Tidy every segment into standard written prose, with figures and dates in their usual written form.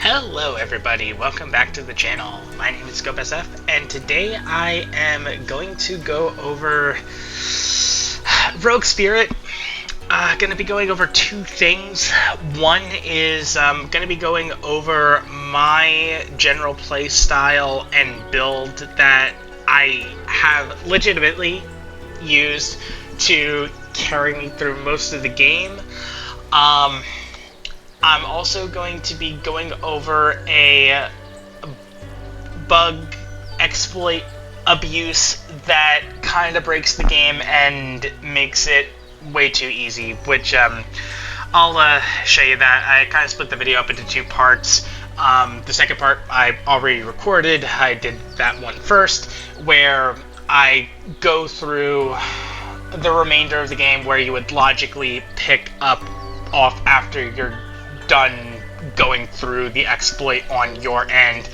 Hello everybody, welcome back to the channel. My name is ScopeSF, and today I am going to go over Rogue Spirit. Going to be going over two things. One is going to be going over my general play style and build that I have legitimately used to carry me through most of the game. I'm also going to be going over a bug exploit abuse that kind of breaks the game and makes it way too easy, which I'll show you that. I kind of split the video up into two parts. The second part I already recorded. I did that one first, where I go through the remainder of the game where you would logically pick up off after you're done going through the exploit on your end,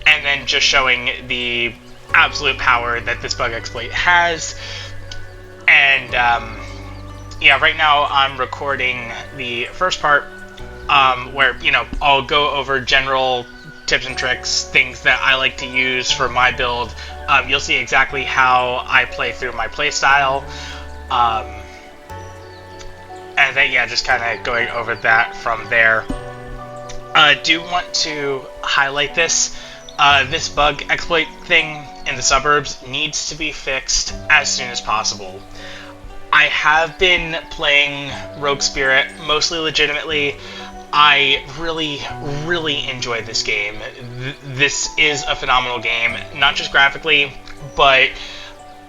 and then just showing the absolute power that this bug exploit has. And yeah, right now I'm recording the first part, where, you know, I'll go over general tips and tricks, things that I like to use for my build. You'll see exactly how I play through my playstyle. And then, yeah, just kind of going over that from there. Do want to highlight this. This bug exploit thing in the suburbs needs to be fixed as soon as possible. I have been playing Rogue Spirit mostly legitimately. I really enjoy this game. This is a phenomenal game, not just graphically, but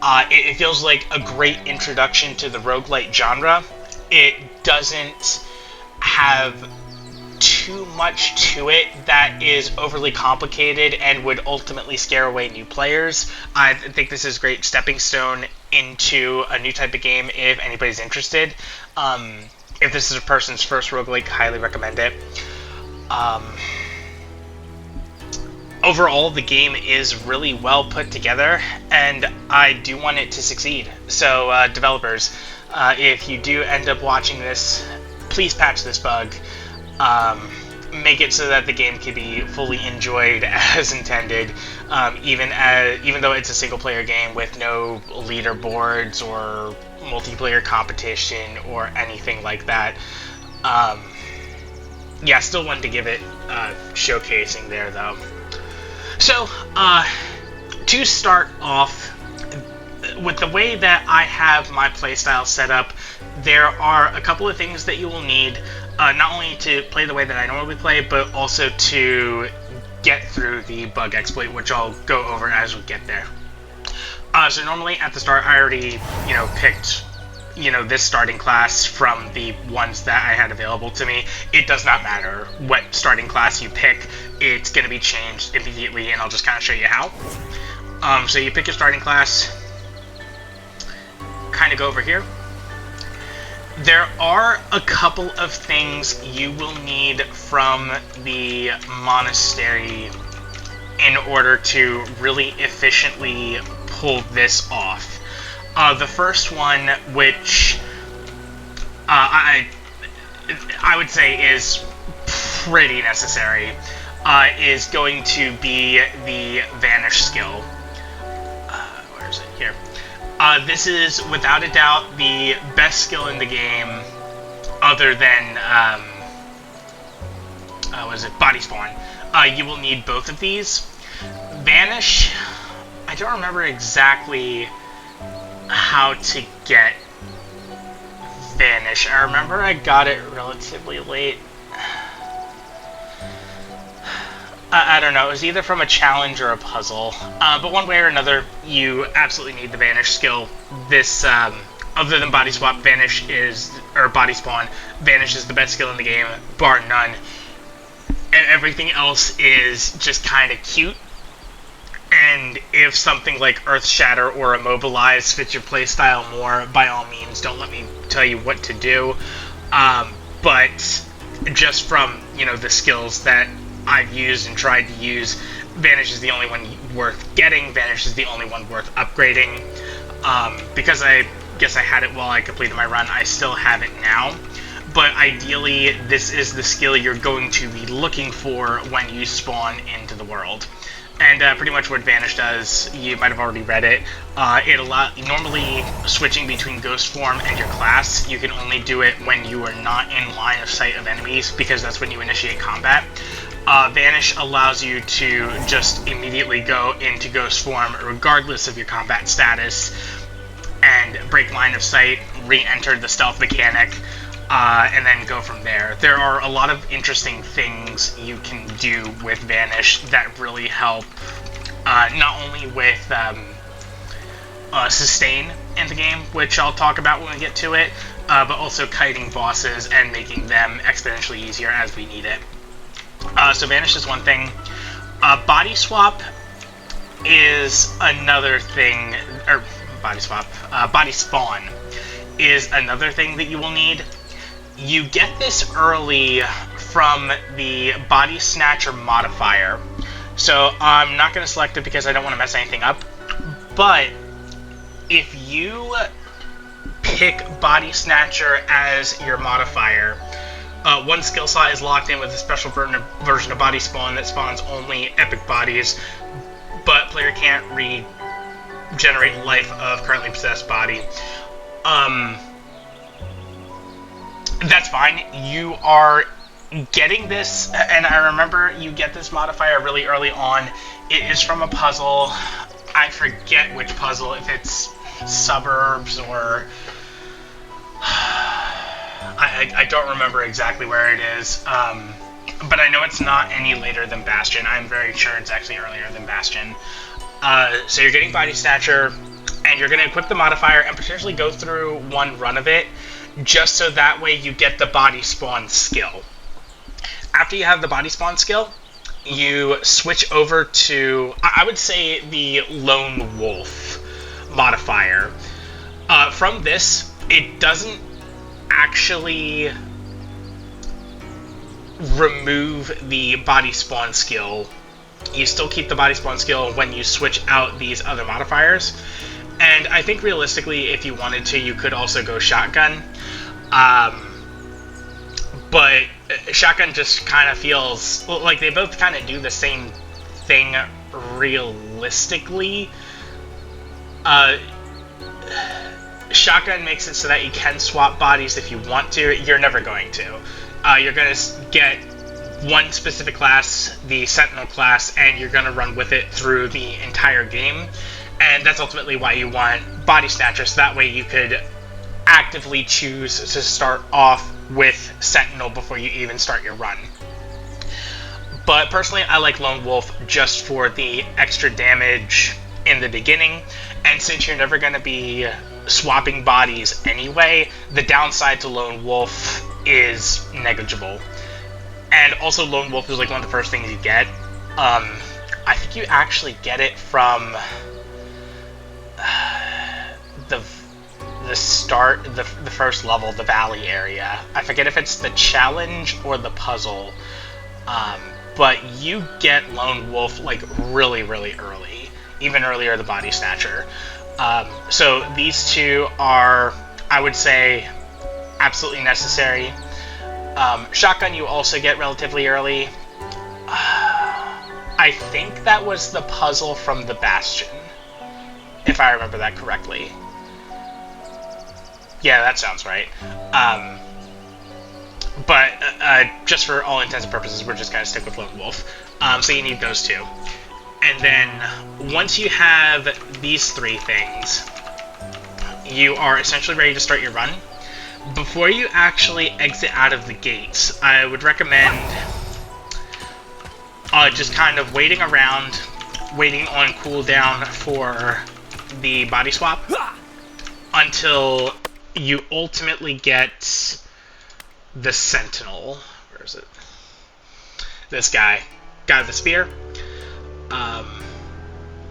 it feels like a great introduction to the roguelite genre. It doesn't have too much to it that is overly complicated and would ultimately scare away new players. I think this is a great stepping stone into a new type of game if anybody's interested. If this is a person's first roguelike, highly recommend it. Overall, the game is really well put together, and I do want it to succeed. So, developers, if you do end up watching this, please patch this bug. Make it so that the game can be fully enjoyed as intended, even though it's a single-player game with no leaderboards or multiplayer competition or anything like that. Yeah, still wanted to give it showcasing there, though. So, to start off, with the way that I have my playstyle set up, there are a couple of things that you will need, not only to play the way that I normally play, but also to get through the bug exploit, which I'll go over as we get there. So normally at the start, I already, picked, this starting class from the ones that I had available to me. It does not matter what starting class you pick, it's going to be changed immediately, and I'll just kind of show you how. So you pick your starting class, kind of go over here. There are a couple of things you will need from the monastery in order to really efficiently pull this off. The first one, which I would say is pretty necessary, is going to be the Vanish skill. Where is it? Here. This is, without a doubt, the best skill in the game, other than, Body Spawn. You will need both of these. Vanish, I don't remember exactly how to get Vanish. I remember I got it relatively late. I don't know, it was either from a challenge or a puzzle, but one way or another, you absolutely need the Vanish skill. This, other than Body Swap, Body Spawn, Vanish is the best skill in the game, bar none. And everything else is just kind of cute, and if something like Earth Shatter or Immobilize fits your playstyle more, by all means, don't let me tell you what to do, but just from, the skills that I've used and tried to use, Vanish is the only one worth getting. Vanish is the only one worth upgrading. Because I guess I had it while I completed my run, I still have it now. but ideally this is the skill you're going to be looking for when you spawn into the world. And pretty much what Vanish does, you might have already read it, normally switching between ghost form and your class, you can only do it when you are not in line of sight of enemies, because that's when you initiate combat. Vanish allows you to just immediately go into ghost form regardless of your combat status, and break line of sight, re-enter the stealth mechanic, and then go from there. There are a lot of interesting things you can do with Vanish that really help, not only with sustain in the game, which I'll talk about when we get to it, but also kiting bosses and making them exponentially easier as we need it. So Vanish is one thing. Body Swap is another thing, or Body Swap, Body Spawn is another thing that you will need. You get this early from the Body Snatcher modifier. So I'm not going to select it because I don't want to mess anything up. But if you pick Body Snatcher as your modifier, one skill slot is locked in with a special version of Body Spawn that spawns only epic bodies, but player can't regenerate life of currently possessed body. That's fine. You are getting this, and I remember you get this modifier really early on. It is from a puzzle. I forget which puzzle, if it's Suburbs or... I don't remember exactly where it is, but I know it's not any later than Bastion. I'm very sure it's actually earlier than Bastion. So you're getting Body Snatcher, and you're going to equip the modifier and potentially go through one run of it, just so that way you get the Body Spawn skill. After you have the Body Spawn skill, you switch over to, I would say, the Lone Wolf modifier. From this, it doesn't actually remove the Body Spawn skill. You still keep the Body Spawn skill when you switch out these other modifiers. And I think realistically, if you wanted to, you could also go Shotgun. But Shotgun just kind of feels like they both kind of do the same thing realistically. Shotgun makes it so that you can swap bodies if you want to. You're never going to. You're going to get one specific class, the Sentinel class, and you're going to run with it through the entire game. And that's ultimately why you want Body Snatcher, so that way you could actively choose to start off with Sentinel before you even start your run. But personally, I like Lone Wolf just for the extra damage in the beginning, and since you're never going to be swapping bodies anyway, the downside to Lone Wolf is negligible. And also, Lone Wolf is like one of the first things you get. I think you actually get it from the start, the first level, the valley area. I forget if it's the challenge or the puzzle, but you get Lone Wolf like really, really early, even earlier than Body Snatcher. So these two are, I would say, absolutely necessary. Shotgun you also get relatively early. I think that was the puzzle from the Bastion, if I remember that correctly. Yeah, that sounds right. But just for all intents and purposes, we're just going to stick with Lone Wolf. So you need those two. And then once you have these three things, you are essentially ready to start your run. Before you actually exit out of the gates, I would recommend just kind of waiting around, waiting on cooldown for the Body Swap until you ultimately get the Sentinel. Where is it? This guy with the spear.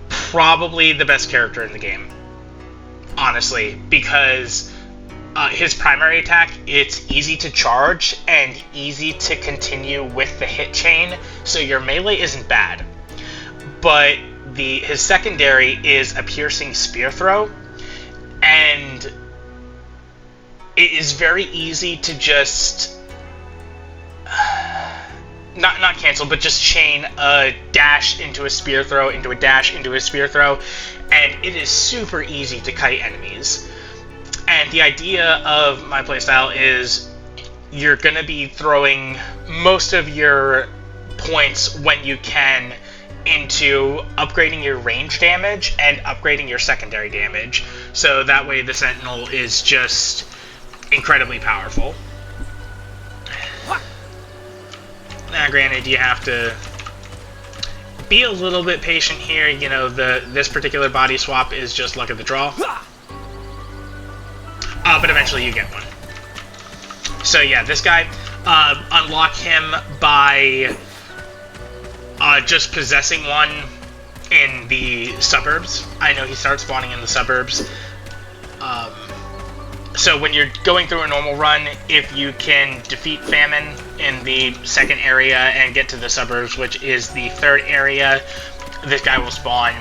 Probably the best character in the game, honestly, because his primary attack, it's easy to charge and easy to continue with the hit chain, so your melee isn't bad. But his secondary is a piercing spear throw, and it is very easy to just not cancel, but just chain a dash into a spear throw, into a dash, into a spear throw, and it is super easy to kite enemies. And the idea of my playstyle is you're going to be throwing most of your points when you can into upgrading your range damage and upgrading your secondary damage. So that way the Sentinel is just incredibly powerful. Now, granted, you have to be a little bit patient here. You know, this particular body swap is just luck of the draw. But eventually you get one. So yeah, this guy, unlock him by just possessing one in the suburbs. I know he starts spawning in the suburbs. So when you're going through a normal run, if you can defeat Famine in the second area and get to the suburbs, which is the third area, this guy will spawn.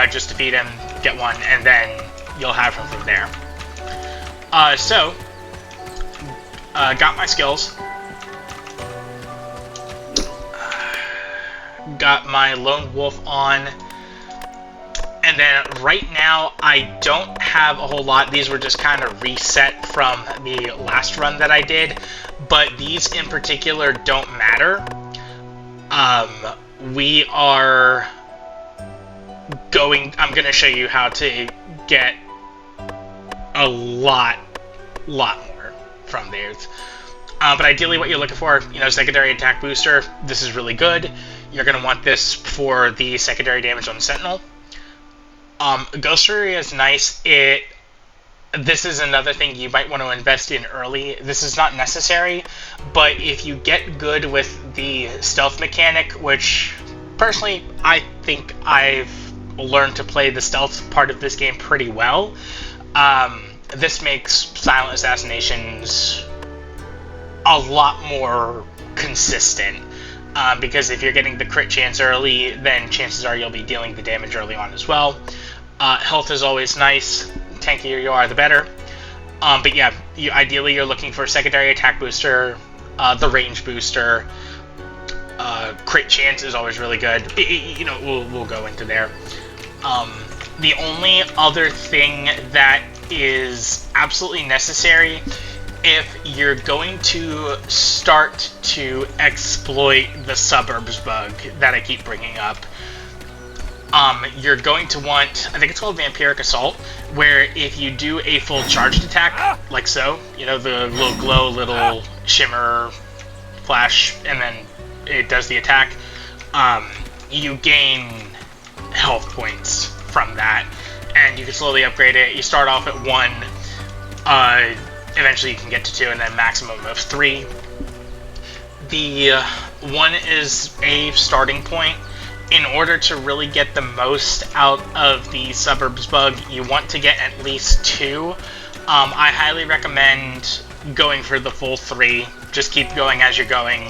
Just defeat him, get one, and then you'll have him from there. Got my skills. Got my Lone Wolf on. And then right now, I don't have a whole lot. These were just kind of reset from the last run that I did. But these in particular don't matter. We are going... I'm going to show you how to get a lot more from theirs. But ideally what you're looking for, you know, secondary attack booster, this is really good. You're going to want this for the secondary damage on the Sentinel. Ghost Fury is nice. This is another thing you might want to invest in early. This is not necessary, but if you get good with the stealth mechanic, which personally I think I've learned to play the stealth part of this game pretty well, this makes silent assassinations a lot more consistent. Because if you're getting the crit chance early, then chances are you'll be dealing the damage early on as well. Health is always nice. Tankier you are, the better. But yeah, ideally you're looking for a secondary attack booster, the range booster. Crit chance is always really good. You know, we'll go into there. The only other thing that is absolutely necessary, if you're going to start to exploit the suburbs bug that I keep bringing up, you're going to want, I think it's called Vampiric Assault, where if you do a full charged attack, like so, you know, the little glow, little shimmer, flash, and then it does the attack, you gain health points from that, and you can slowly upgrade it. You start off at 1, eventually you can get to 2, and then maximum of 3. The 1 is a starting point. In order to really get the most out of the suburbs bug, you want to get at least 2. I highly recommend going for the full 3. Just keep going as you're going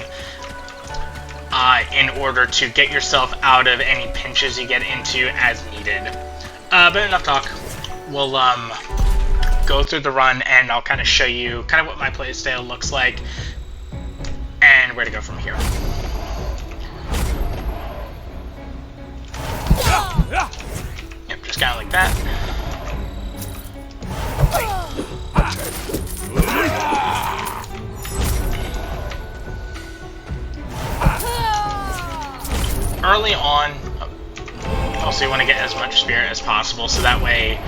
in order to get yourself out of any pinches you get into as needed. But enough talk. We'll go through the run, and I'll kind of show you kind of what my playstyle looks like and where to go from here. Yep, just kind of like that. Early on, also you want to get as much spirit as possible, so that way,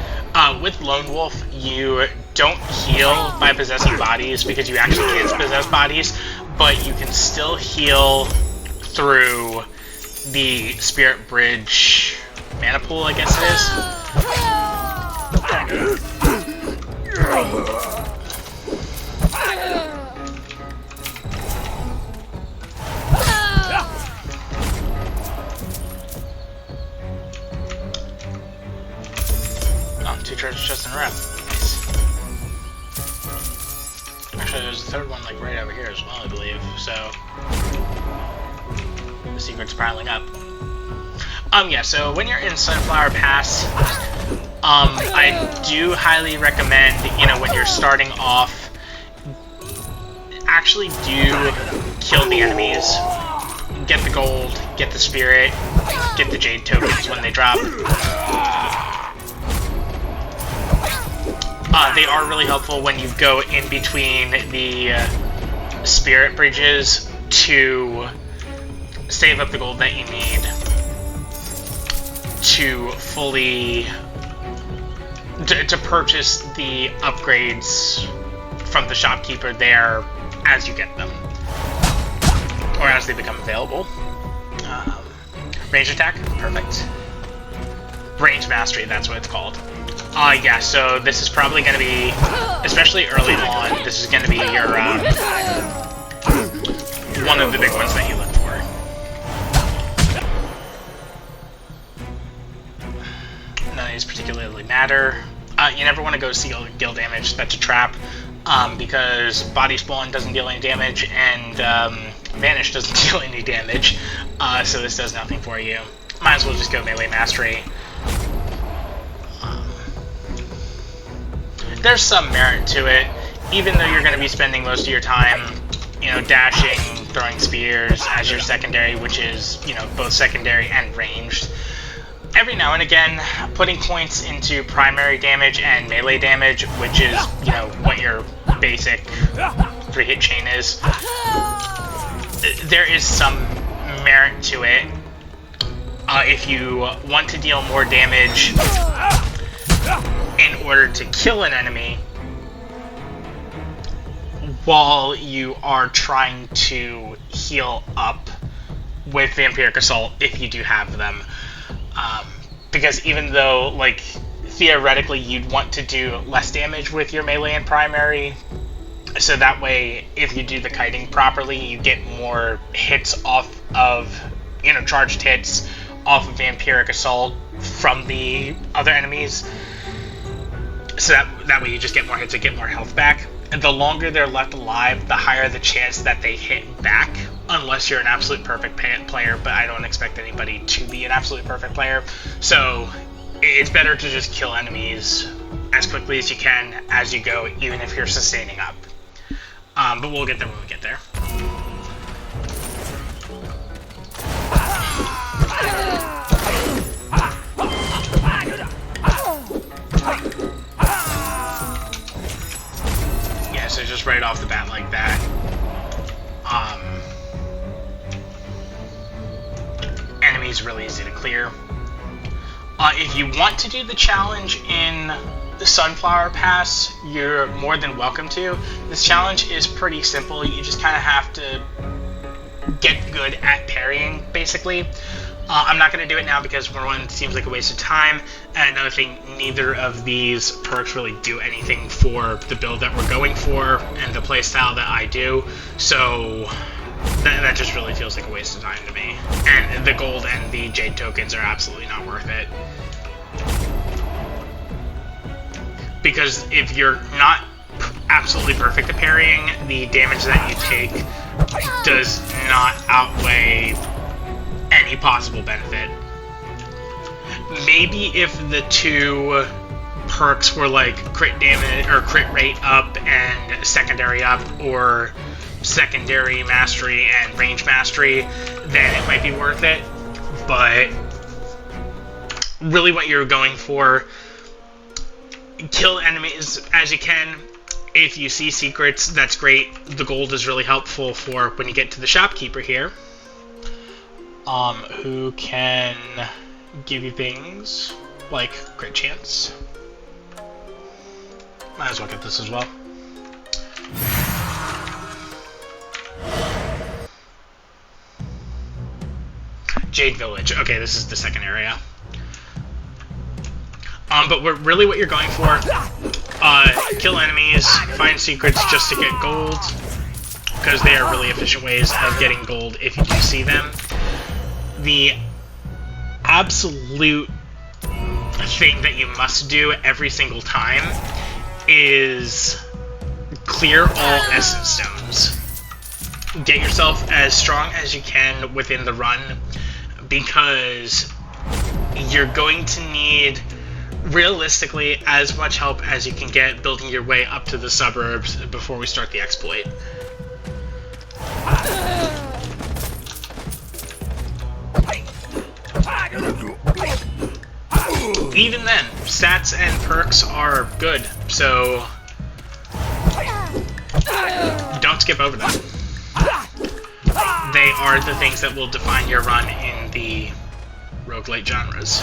with Lone Wolf, you don't heal by possessing bodies, because you actually can't possess bodies, but you can still heal through the Spirit Bridge mana pool, I guess it is. Oh, 2 treasure chests in a row. Nice. Actually, there's a third one like right over here as well, I believe, so the secret's piling up. Yeah, so when you're in Sunflower Pass, I do highly recommend, you know, when you're starting off, actually do kill the enemies, get the gold, get the spirit, get the jade tokens when they drop, they are really helpful when you go in between the spirit bridges to save up the gold that you need to fully to purchase the upgrades from the shopkeeper there as you get them, or as they become available. Range attack, perfect. Range mastery, that's what it's called. Yeah, so this is probably going to be, especially early on, this is going to be your, one of the big ones that you look for. None of these particularly matter. You never want to go seal deal damage, that's a trap, because Body Spawn doesn't deal any damage, and Vanish doesn't deal any damage, so this does nothing for you. Might as well just go melee mastery. There's some merit to it, even though you're going to be spending most of your time, you know, dashing, throwing spears as your secondary, which is, you know, both secondary and ranged. Every now and again, putting points into primary damage and melee damage, which is, you know, what your basic 3-hit chain is, there is some merit to it. If you want to deal more damage in order to kill an enemy while you are trying to heal up with Vampiric Assault, if you do have them. Because even though, like, theoretically you'd want to do less damage with your melee and primary, so that way if you do the kiting properly, you get more hits off of, you know, charged hits off of Vampiric Assault from the other enemies. So that way you just get more hits and get more health back. And the longer they're left alive, the higher the chance that they hit back, unless you're an absolute perfect player, but I don't expect anybody to be an absolute perfect player. So it's better to just kill enemies as quickly as you can as you go, even if you're sustaining up. But we'll get there when we get there. Yeah, so just right off the bat like that. Enemies really easy to clear. If you want to do the challenge in the Sunflower Pass, you're more than welcome to. This challenge is pretty simple. You just kind of have to get good at parrying, basically. I'm not going to do it now because, for one, it seems like a waste of time, and another thing, neither of these perks really do anything for the build that we're going for and the playstyle that I do, so that just really feels like a waste of time to me. And the gold and the jade tokens are absolutely not worth it. Because if you're not absolutely perfect at parrying, the damage that you take does not outweigh any possible benefit. Maybe if the two perks were like crit damage or crit rate up and secondary up, or secondary mastery and range mastery, then it might be worth it. But really what you're going for, kill enemies as you can. If you see secrets, that's great. The gold is really helpful for when you get to the shopkeeper here, who can give you things like crit chance. Might as well get this as well. Jade Village. Okay, this is the second area. But really what you're going for, kill enemies, find secrets just to get gold, because they are really efficient ways of getting gold if you do see them. The absolute thing that you must do every single time is clear all essence stones. Get yourself as strong as you can within the run, because you're going to need, realistically, as much help as you can get building your way up to the suburbs before we start the exploit. even then, stats and perks are good, so don't skip over them. They are the things that will define your run in the roguelite genres.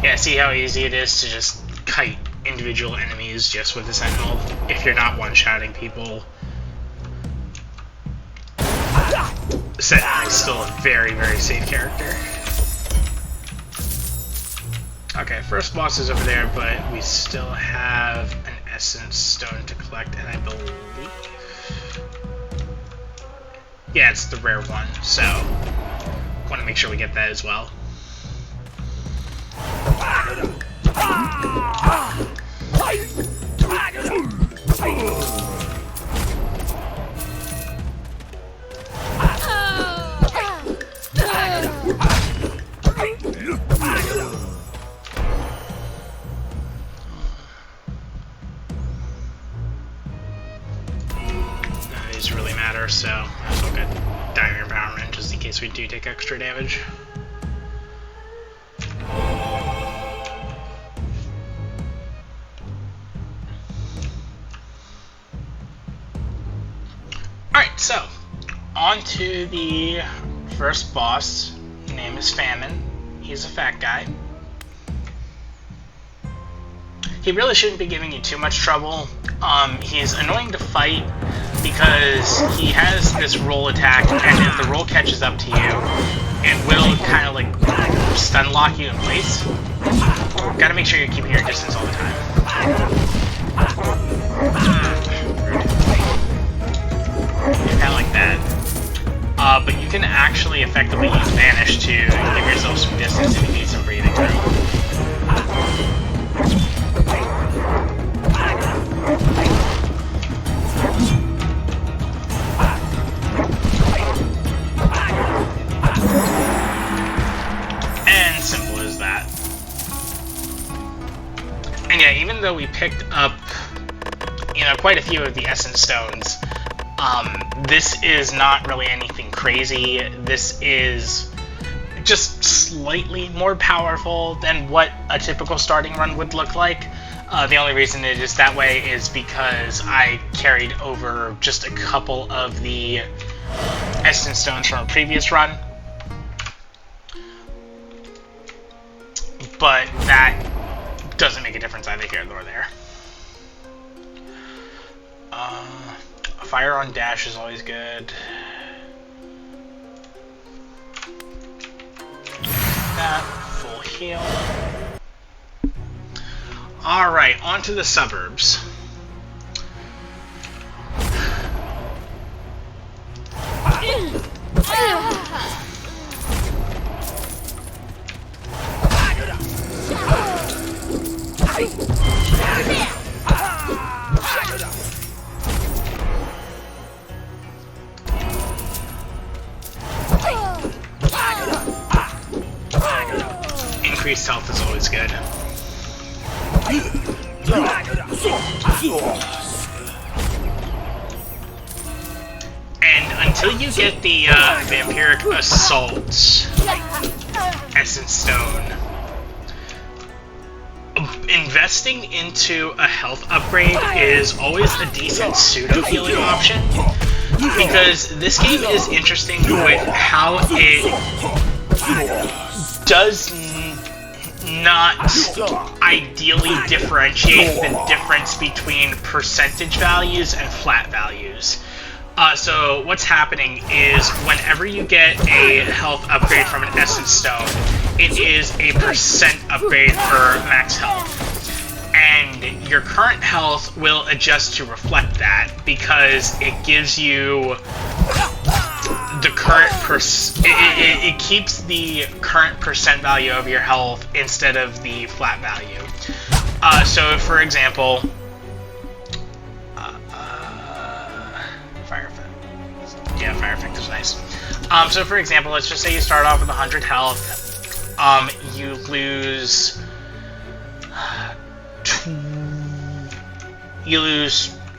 Yeah, see how easy it is to just kite individual enemies just with the Sentinel if you're not one-shotting people. Sentinel is still a very, very safe character. Okay, first boss is over there, but we still have an Essence Stone to collect, and I believe... yeah, it's the rare one, so want to make sure we get that as well. None of these really matter, so might as well get Dire Empowerment just in case we do take extra damage. Alright, so, on to the first boss. His name is Famine. He's a fat guy. He really shouldn't be giving you too much trouble. He's annoying to fight because he has this roll attack, and if the roll catches up to you, it will kind of like stun lock you in place. Gotta make sure you're keeping your distance all the time. Kind of like that. But you can actually effectively use Vanish to give yourself some distance if you need some breathing room. And simple as that. And yeah, even though we picked up, quite a few of the Essence Stones, this is not really anything crazy. This is just slightly more powerful than what a typical starting run would look like. The only reason it is that way is because I carried over just a couple of the Essence Stones from a previous run. But that doesn't make a difference either here nor there. Fire on dash is always good. That, full heal. Alright, on to the suburbs. Max health is always good. And until you get the Vampiric Assault Essence Stone, investing into a health upgrade is always a decent pseudo-healing option, because this game is interesting with how it does not ideally differentiate the difference between percentage values and flat values. So what's happening is whenever you get a health upgrade from an Essence Stone, it is a percent upgrade for max health. And your current health will adjust to reflect that, because it gives you the current it keeps the current percent value of your health instead of the flat value. So for example, Fire Effect is nice. So for example, let's just say you start off with 100 health. You lose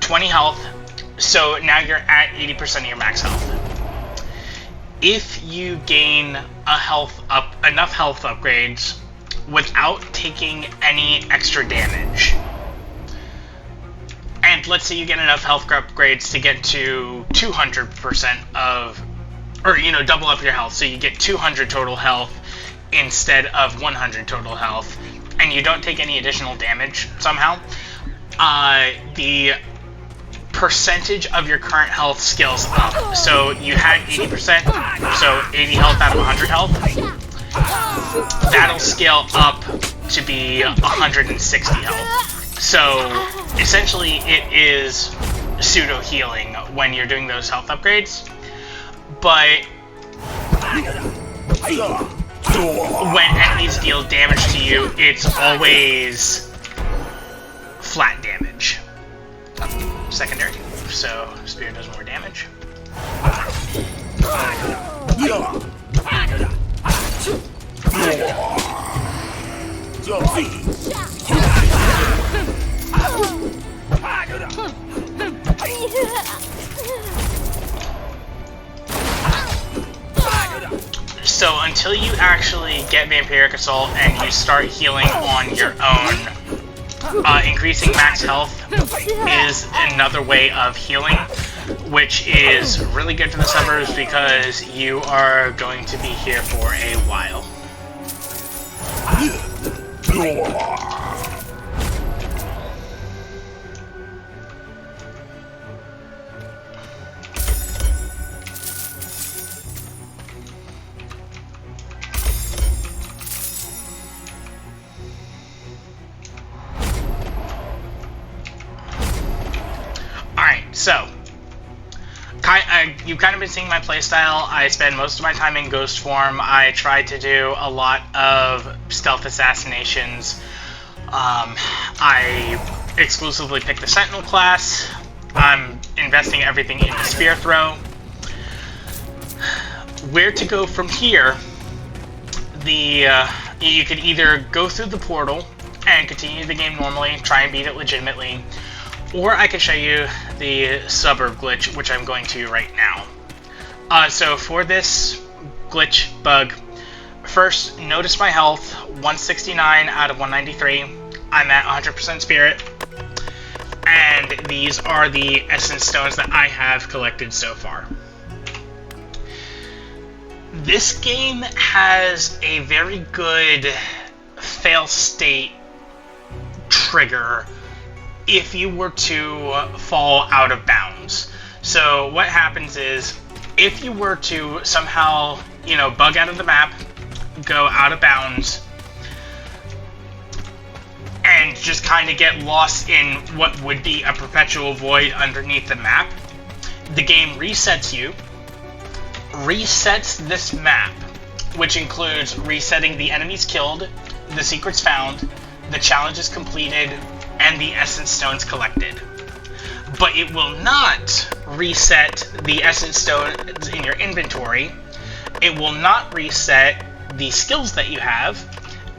20 health, so now you're at 80% of your max health. If you gain enough health upgrades without taking any extra damage, and let's say you get enough health upgrades to get to 200% of, or double up your health, so you get 200 total health instead of 100 total health, and you don't take any additional damage somehow, the percentage of your current health scales up. So you had 80%, so 80 health out of 100 health. That'll scale up to be 160 health. So essentially it is pseudo healing when you're doing those health upgrades, but when enemies deal damage to you, it's always flat damage. Secondary, so Spear does more damage. So until you actually get Vampiric Assault and you start healing on your own, increasing max health is another way of healing, which is really good for the suburbs because you are going to be here for a while. So, you've kind of been seeing my playstyle. I spend most of my time in ghost form. I try to do a lot of stealth assassinations. I exclusively pick the Sentinel class. I'm investing everything into Spear Throw. Where to go from here? You could either go through the portal and continue the game normally, try and beat it legitimately, or I can show you the suburb glitch, which I'm going to right now. So for this glitch bug, first notice my health, 169 out of 193. I'm at 100% spirit, and these are the essence stones that I have collected so far. This game has a very good fail state trigger if you were to fall out of bounds. So what happens is, if you were to somehow, bug out of the map, go out of bounds, and just kind of get lost in what would be a perpetual void underneath the map, the game resets you, resets this map, which includes resetting the enemies killed, the secrets found, the challenges completed, and the essence stones collected. But it will not reset the essence stones in your inventory, it will not reset the skills that you have,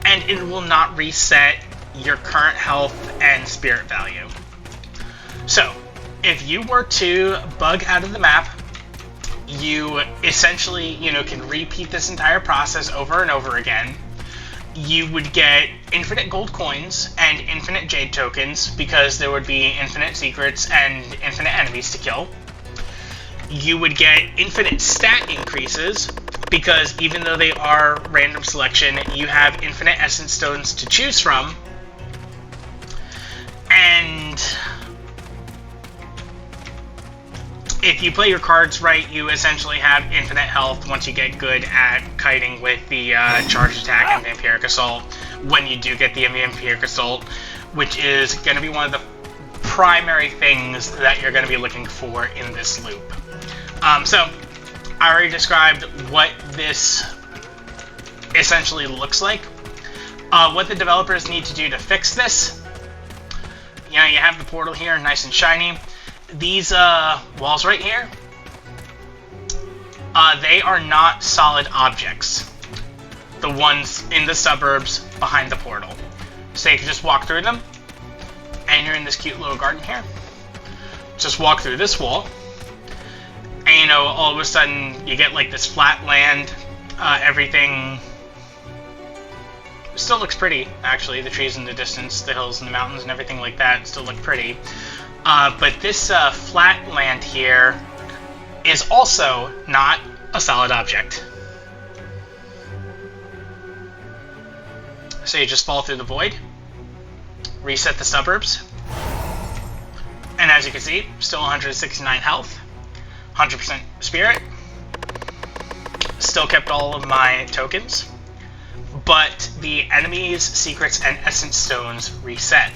and it will not reset your current health and spirit value. So, if you were to bug out of the map, you essentially, can repeat this entire process over and over again. You would get infinite gold coins and infinite jade tokens because there would be infinite secrets and infinite enemies to kill. You would get infinite stat increases because even though they are random selection, you have infinite essence stones to choose from. And if you play your cards right, you essentially have infinite health once you get good at kiting with the charged attack and vampiric assault when you do get the vampiric assault, which is going to be one of the primary things that you're going to be looking for in this loop. So, I already described what this essentially looks like. What the developers need to do to fix this, you have the portal here, nice and shiny. These walls right here, they are not solid objects. The ones in the suburbs behind the portal. So you can just walk through them, and you're in this cute little garden here. Just walk through this wall, and all of a sudden you get like this flat land. Everything still looks pretty, actually. The trees in the distance, the hills and the mountains and everything like that still look pretty. But this flat land here is also not a solid object. So you just fall through the void, reset the suburbs, and as you can see, still 169 health, 100% spirit, still kept all of my tokens, but the enemies, secrets, and essence stones reset.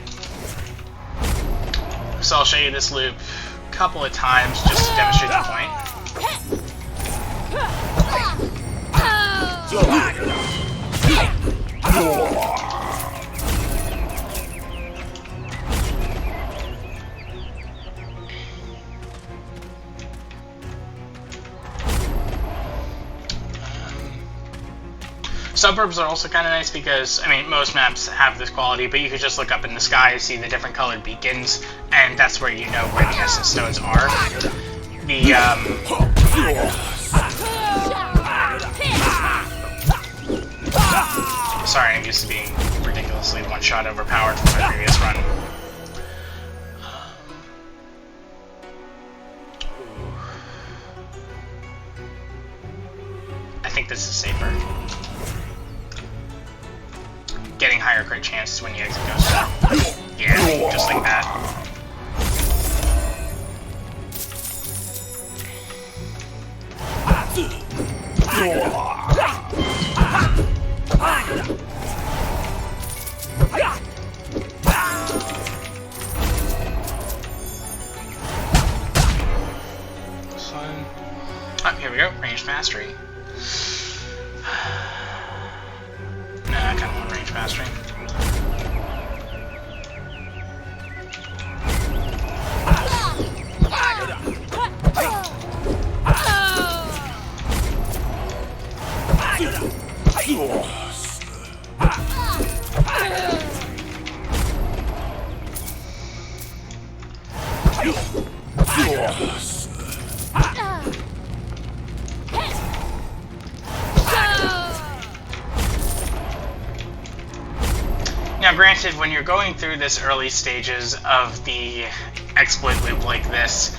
So I'll show you this loop a couple of times just to demonstrate the point. Suburbs are also kind of nice because, most maps have this quality, but you could just look up in the sky, see the different colored beacons, and that's where you know where the essence stones are. Sorry, I'm used to being ridiculously one-shot overpowered from my previous run. I think this is safer. Getting higher crit chances when you exit goes down. Yeah, just like that. Oh, here we go. Ranged mastery. I kind of want range mastery. Now granted, when you're going through this early stages of the exploit loop like this,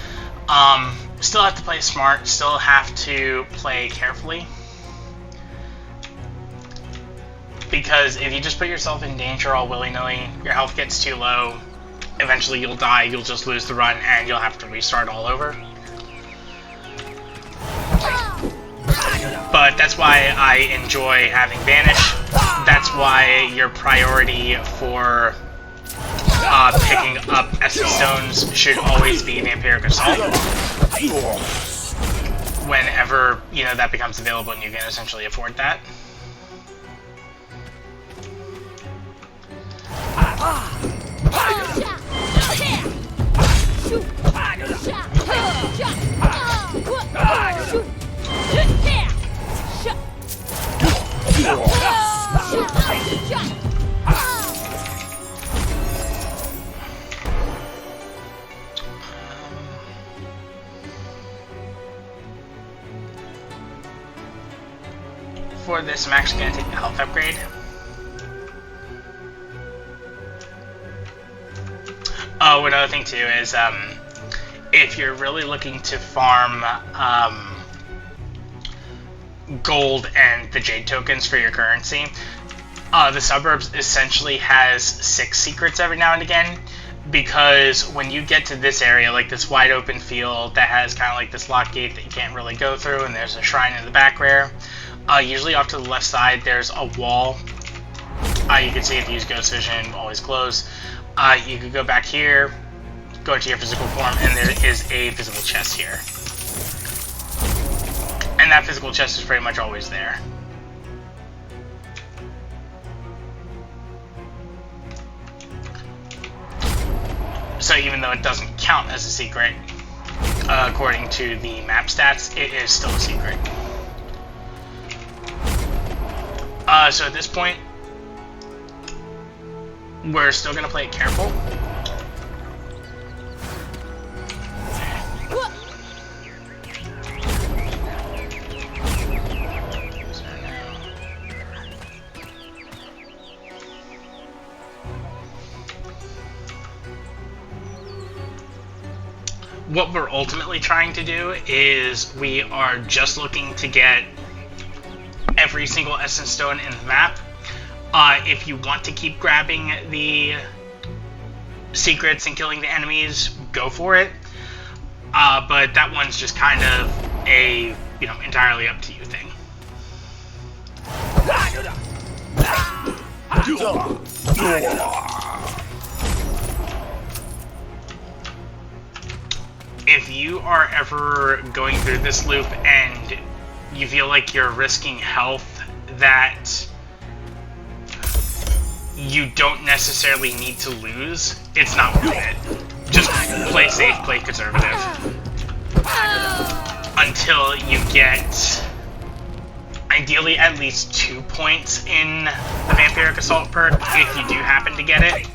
still have to play smart, still have to play carefully. Because if you just put yourself in danger all willy-nilly, your health gets too low, eventually you'll die, you'll just lose the run, and you'll have to restart all over. But that's why I enjoy having Vanish. That's why your priority for picking up Essence Stones should always be Vampiric Assault. Whenever, that becomes available and you can essentially afford that. for this, I'm actually going to take the health upgrade. Oh, another thing too is, if you're really looking to farm gold and the jade tokens for your currency, the suburbs essentially has 6 secrets every now and again, because when you get to this area, like this wide open field that has kind of like this lock gate that you can't really go through, and there's a shrine in the back there, usually off to the left side there's a wall. You can see if you use ghost vision, always close. You could go back here, go into your physical form, and there is a physical chest here. And that physical chest is pretty much always there. So even though it doesn't count as a secret, according to the map stats, it is still a secret. So at this point, we're still going to play it careful. What we're ultimately trying to do is we are just looking to get every single essence stone in the map. If you want to keep grabbing the secrets and killing the enemies, go for it. But that one's just kind of a, entirely up to you thing. If you are ever going through this loop and you feel like you're risking health that you don't necessarily need to lose, it's not worth it. Just play safe, play conservative. Until you get, ideally, at least 2 points in the Vampiric Assault perk, if you do happen to get it.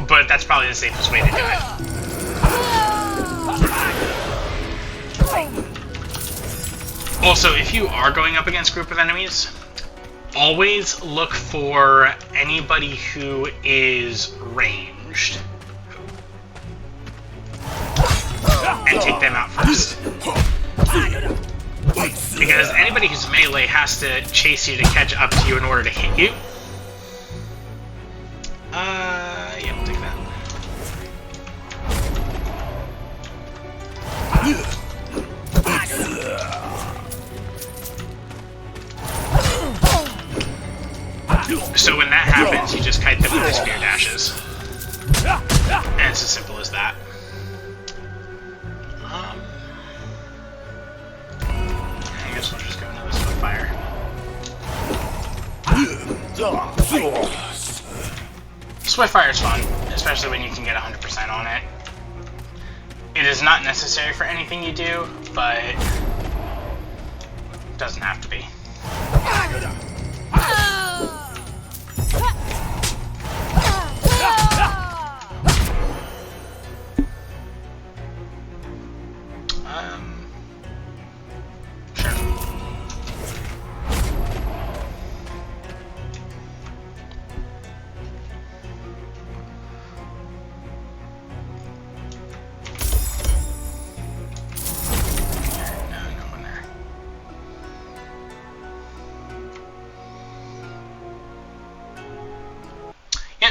But that's probably the safest way to do it. Also, if you are going up against a group of enemies, always look for anybody who is ranged. And take them out first. Because anybody who's melee has to chase you to catch up to you in order to hit you. Yeah, we'll take that. So when that happens, you just kite them with the spear dashes. And it's as simple as that. I guess we'll just go into this with fire. Swiftfire is fun, especially when you can get 100% on it. It is not necessary for anything you do, but it doesn't have to be.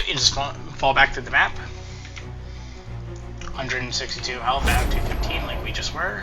You just fall back to the map. 162 health out of 215 like we just were.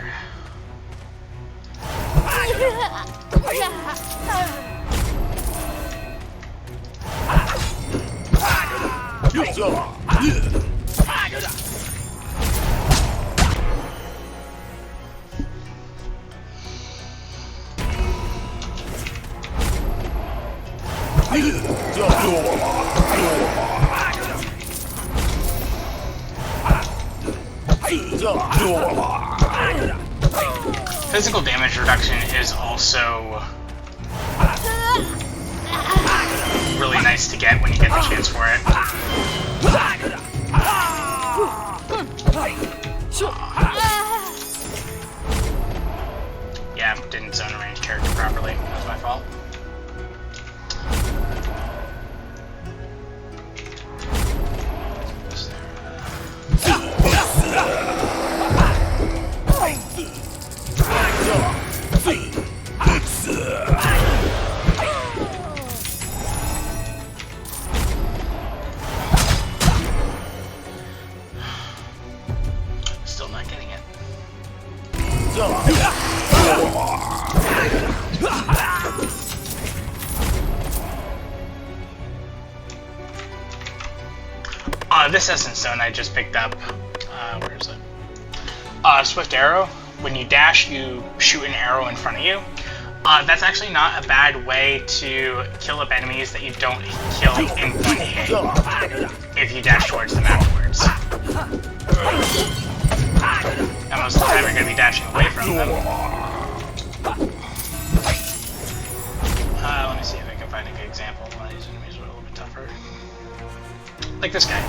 Physical damage reduction is also really nice to get when you get the chance for it. Yeah, didn't zone range character properly. That was my fault. Still not getting it. This Essence Stone I just picked up. Where is it? Swift Arrow. When you dash, you shoot an arrow in front of you. That's actually not a bad way to kill up enemies that you don't kill in one hit if you dash towards them afterwards. And most of the time you're going to be dashing away from them. Let me see if I can find a good example of one of these enemies are a little bit tougher. Like this guy.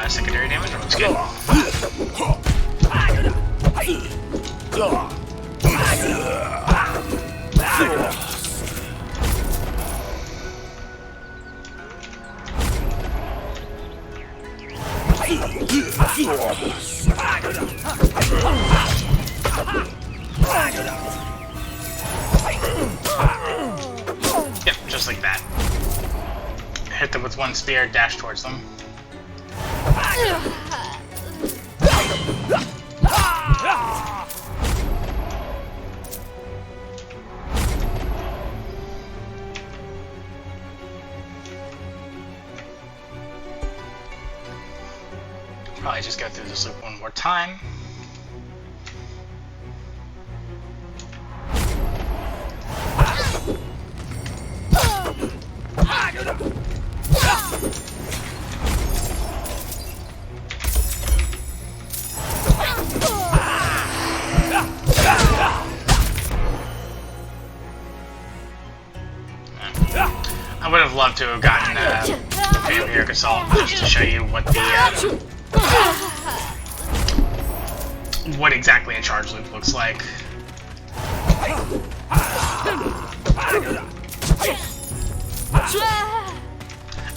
Secondary damage looks good. Yep, just like that. Hit them with one spear, dash towards them. Probably just go through this loop one more time. I would have loved to have gotten Vampiric Assault just to show you what the what exactly a charge loop looks like.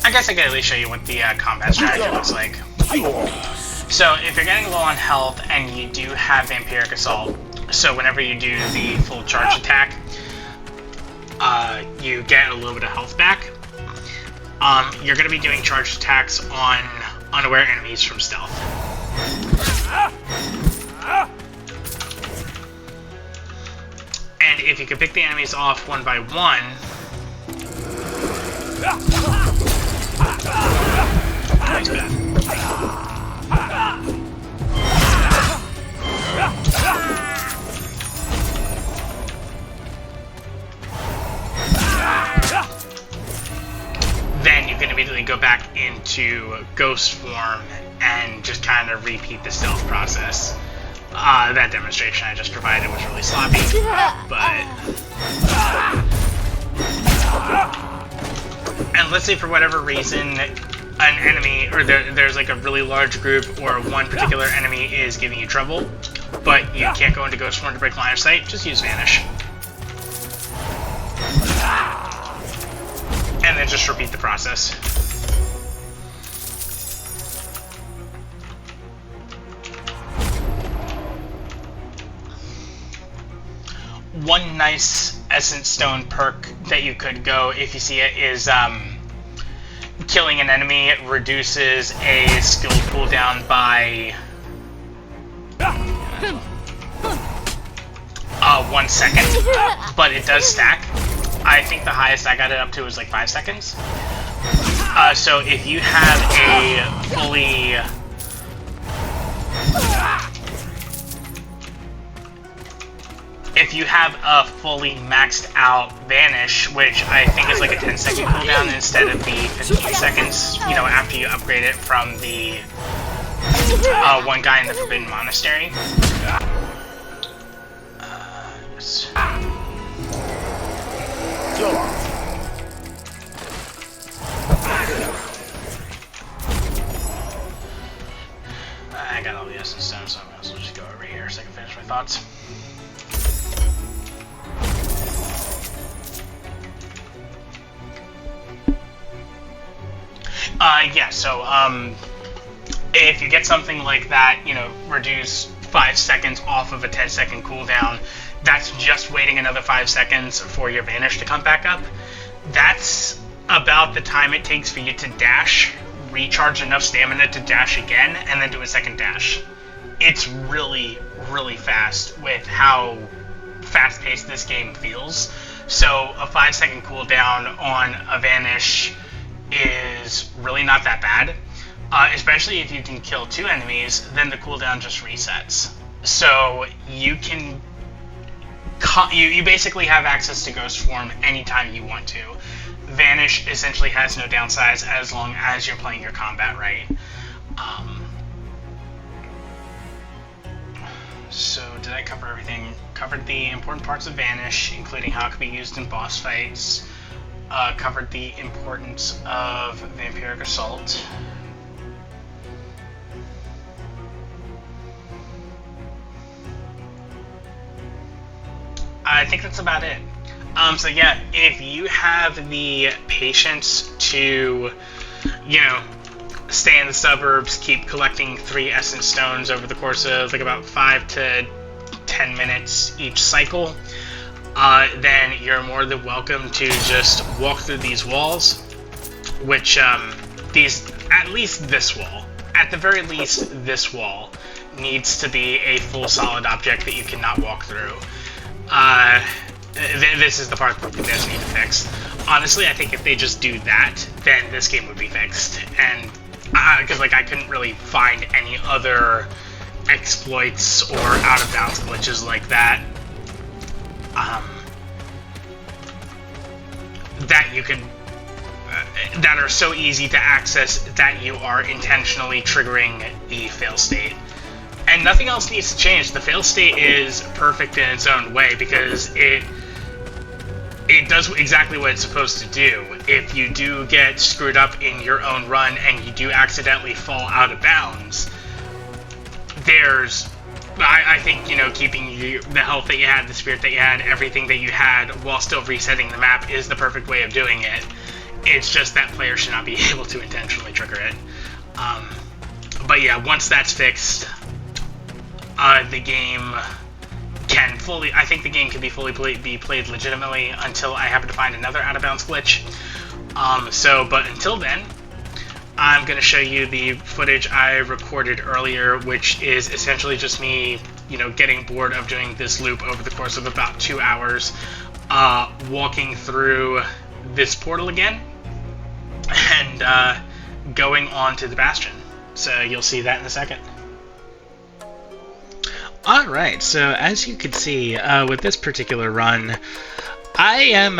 I guess I could at least show you what the combat strategy looks like. So if you're getting low on health and you do have Vampiric Assault, so whenever you do the full charge attack, you get a little bit of health back. You're going to be doing charge attacks on unaware enemies from stealth. And if you can pick the enemies off one by one, nice bad. Then you can immediately go back into ghost form and just kind of repeat the stealth process. That demonstration I just provided was really sloppy, but... And let's say for whatever reason an enemy, or there's like a really large group, or one particular enemy is giving you trouble, but you can't go into ghost form to break line of sight, just use Vanish. And then just repeat the process. One nice Essence Stone perk that you could go if you see it is killing an enemy reduces a skill cooldown by 1 second, but it does stack. I think the highest I got it up to was like 5 seconds. So if you have a fully... If you have a fully maxed out Vanish, which I think is like a 10-second cooldown instead of the 15 seconds, you know, after you upgrade it from the one guy in the Forbidden Monastery. Yes. I got all the essence stones, so I might as well just go over here so I can finish my thoughts. Yeah, so, if you get something like that, you know, reduce 5 seconds off of a 10-second cooldown, that's just waiting another 5 seconds for your Vanish to come back up. That's about the time it takes for you to dash, recharge enough stamina to dash again, and then do a second dash. It's really, really fast with how fast-paced this game feels. So a 5-second cooldown on a Vanish is really not that bad. Especially if you can kill 2 enemies, then the cooldown just resets. So you can... You basically have access to Ghost Form anytime you want to. Vanish essentially has no downsides as long as you're playing your combat right. So did I cover everything? Covered the important parts of Vanish, including how it can be used in boss fights. Covered the importance of Vampiric Assault. I think that's about it. So yeah, if you have the patience to, you know, stay in the suburbs, keep collecting 3 essence stones over the course of like about 5 to 10 minutes each cycle, then you're more than welcome to just walk through these walls, which, at least this wall, at the very least this wall, needs to be a full solid object that you cannot walk through. This is the part that does need to fix. Honestly, I think if they just do that, then this game would be fixed. And, because, like, I couldn't really find any other exploits or out-of-bounds glitches like that, that you could, that are so easy to access that you are intentionally triggering the fail state. And nothing else needs to change. The fail state is perfect in its own way because it does exactly what it's supposed to do. If you do get screwed up in your own run and you do accidentally fall out of bounds, I think, you know, keeping the health that you had, the spirit that you had, everything that you had while still resetting the map is the perfect way of doing it. It's just that players should not be able to intentionally trigger it. But yeah, once that's fixed, the game can fully... I think the game can be fully played legitimately until I happen to find another out-of-bounds glitch. But until then, I'm going to show you the footage I recorded earlier, which is essentially just me, you know, getting bored of doing this loop over the course of about 2 hours, walking through this portal again, and going on to the Bastion. So you'll see that in a second. Alright, so as you can see, with this particular run, I am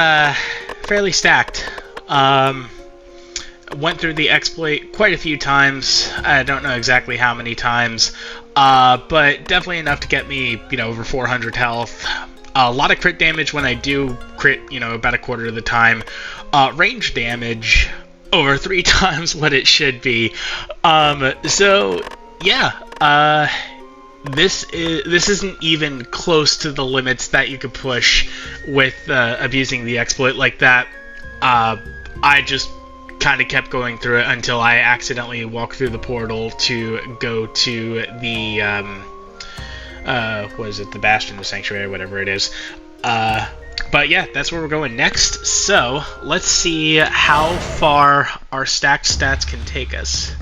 fairly stacked. Went through the exploit quite a few times. I don't know exactly how many times, but definitely enough to get me, you know, over 400 health. A lot of crit damage when I do crit, you know, about a quarter of the time. Range damage over 3 times what it should be. So yeah, this isn't even close to the limits that you could push with abusing the exploit like that. I just kind of kept going through it until I accidentally walked through the portal to go to the what is it, the Bastion, the Sanctuary, whatever it is. But yeah, that's where we're going next. So let's see how far our stacked stats can take us.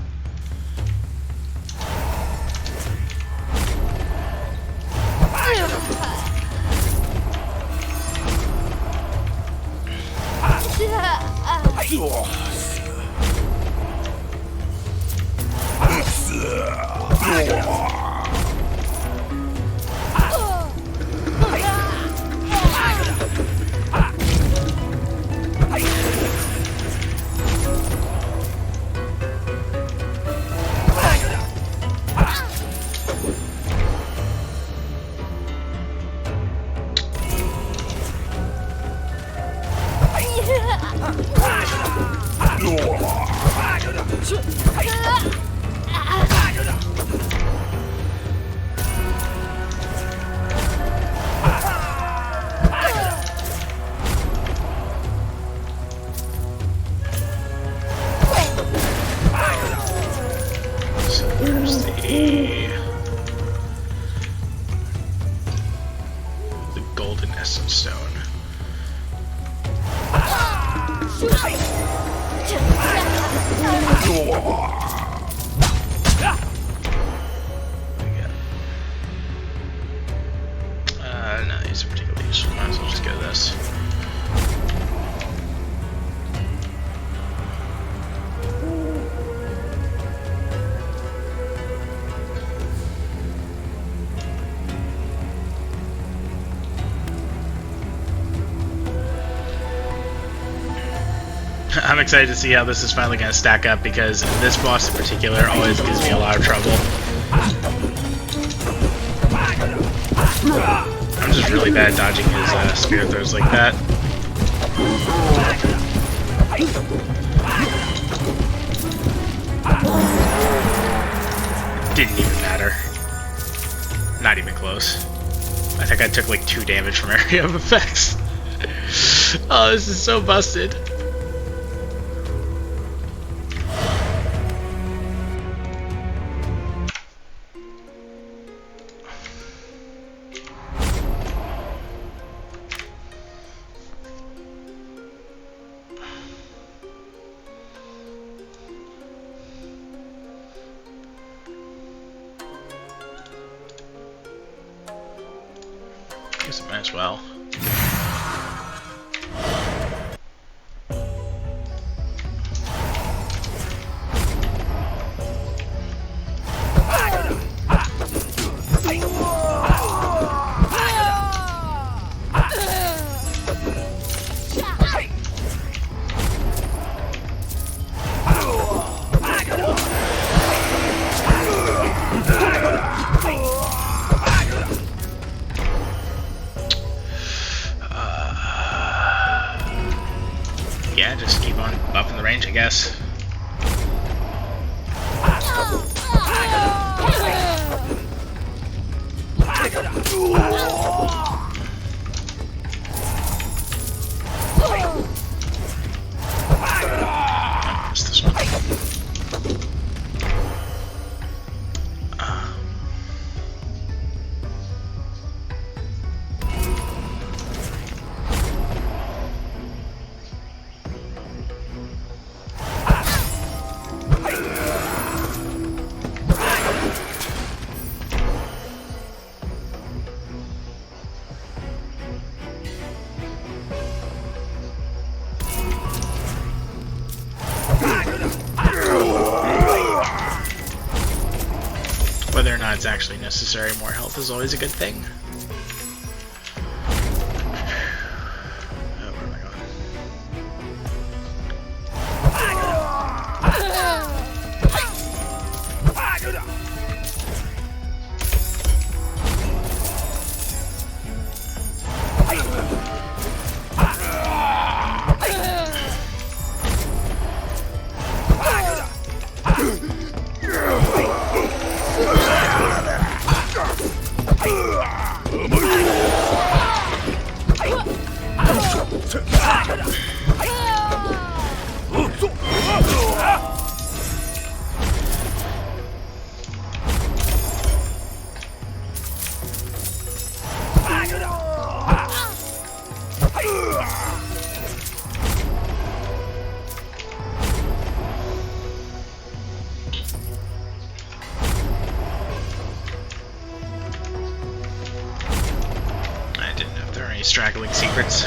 No, these are particularly useful. Might as well just go this. I'm excited to see how this is finally going to stack up, because this boss in particular always gives me a lot of trouble. I'm just really bad at dodging his spear throws like that. Didn't even matter. Not even close. I think I took like 2 damage from area of effects. Oh, this is so busted. Guess I might as well. Yeah, just keep on buffing the range, I guess. I missed this one. Whether or not it's actually necessary, more health is always a good thing. Oh, where am I going? Straggling secrets.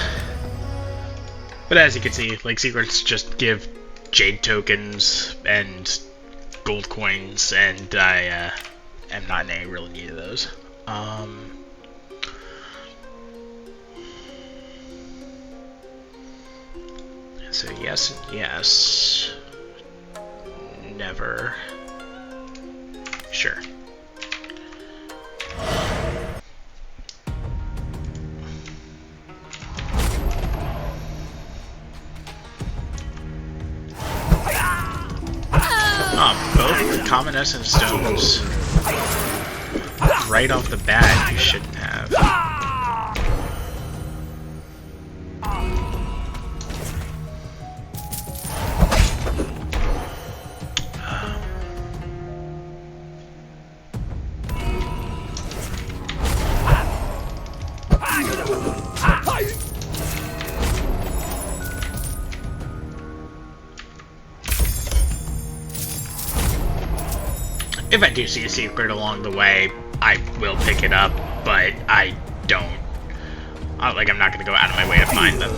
But as you can see, like, secrets just give jade tokens and gold coins, and I am not in any real need of those. So yes and yes. Never. Sure. Both common essence stones. Right off the bat, you shouldn't have. If I do see a secret along the way, I will pick it up, but I don't. Like, I'm not going to go out of my way to find them.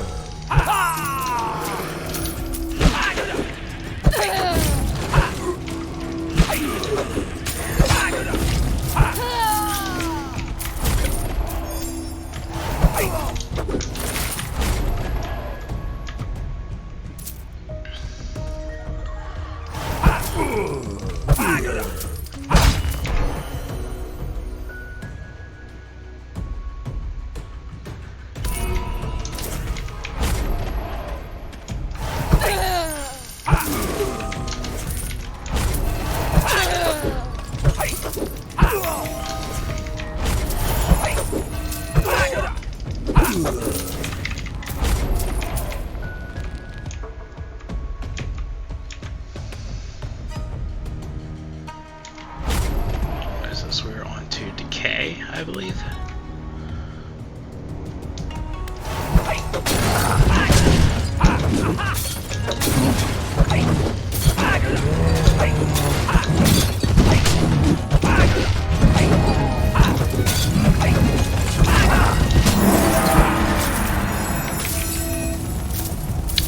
What is this? We're on to decay, I believe.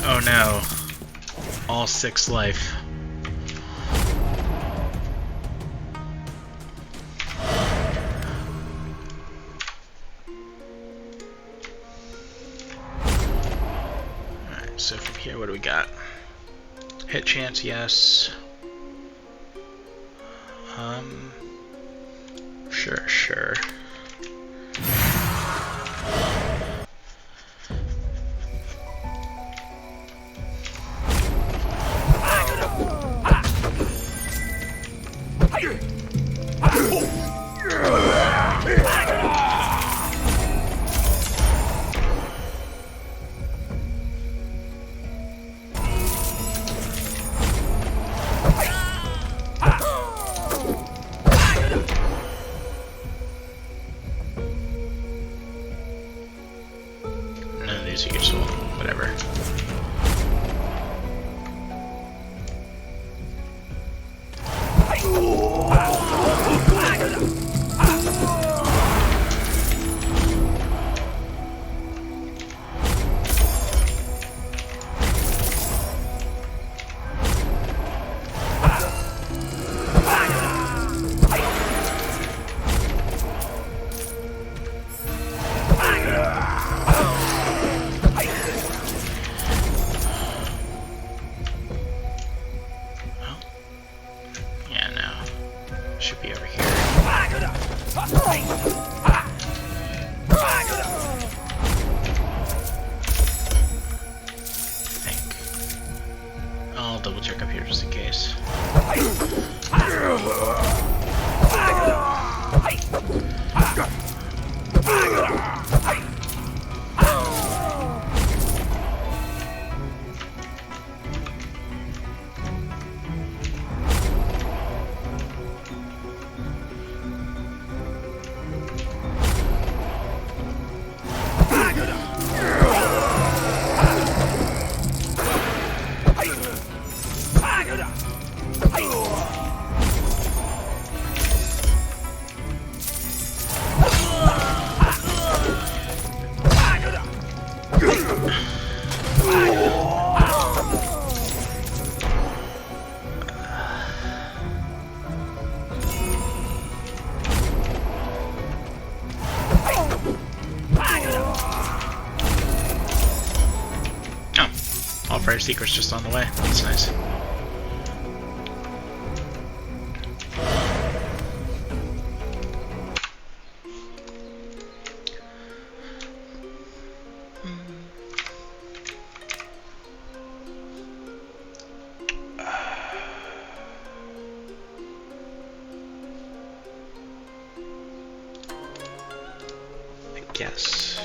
Oh no. All 6 life. Alright, so from here, what do we got? Hit chance, yes. Sure. None of these are useful. Whatever. Should be over here. I think. I'll double check up here just in case. rare secret's just on the way. That's nice. Yes.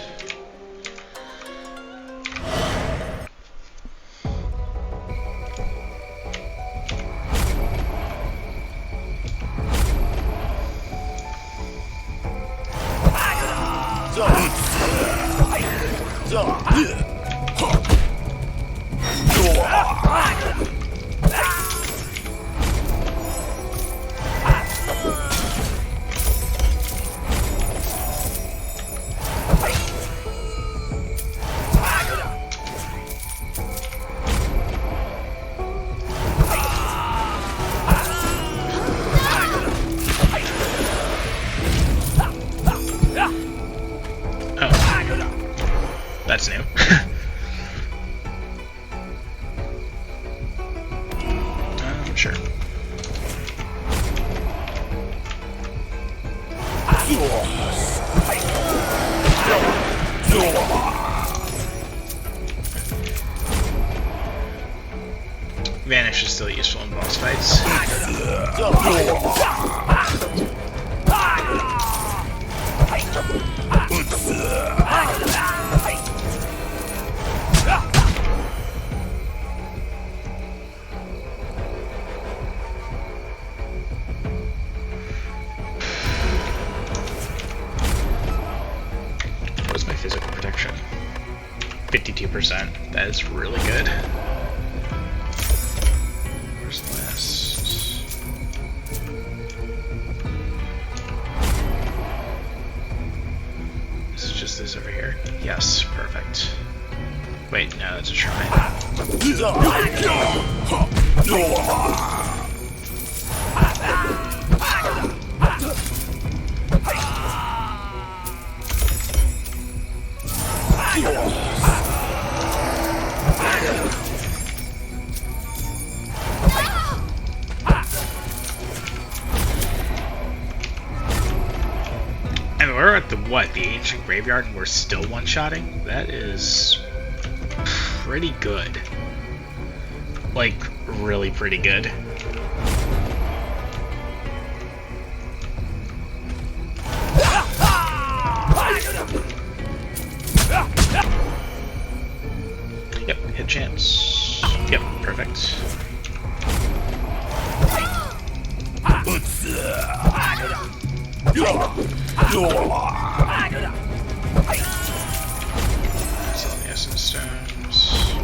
That's new. Sure. Vanish is still useful in boss fights. What's my physical protection? 52%. That is really good. Where's the last? This is just this over here. Yes, perfect. Wait, no, that's a shrine. And we're at the ancient graveyard, and we're still one-shotting? That is pretty good. Like, really pretty good. Yep, hit chance. Yep, perfect. Sell the essence stones.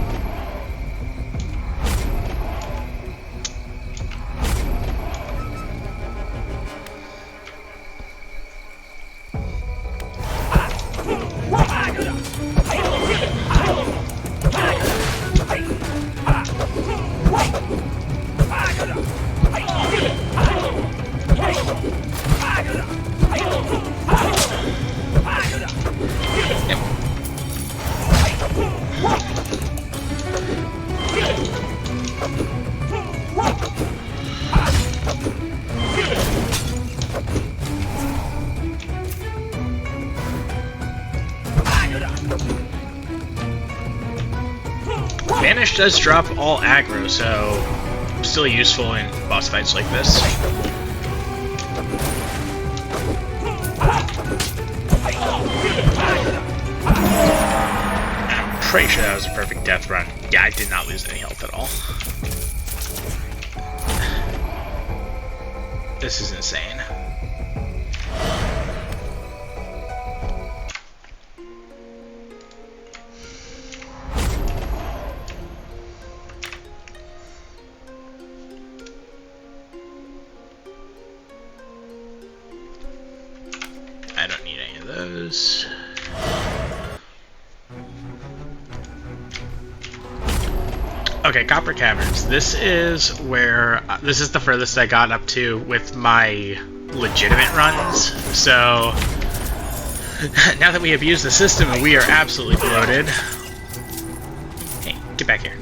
Vanish does drop all aggro, so still useful in boss fights like this. I'm pretty sure that was a perfect death run. Yeah, I did not lose any health at all. This is insane. I don't need any of those. Okay, Copper Caverns. This is where this is the furthest I got up to with my legitimate runs. So now that we have used the system and we are absolutely bloated. Hey, get back here.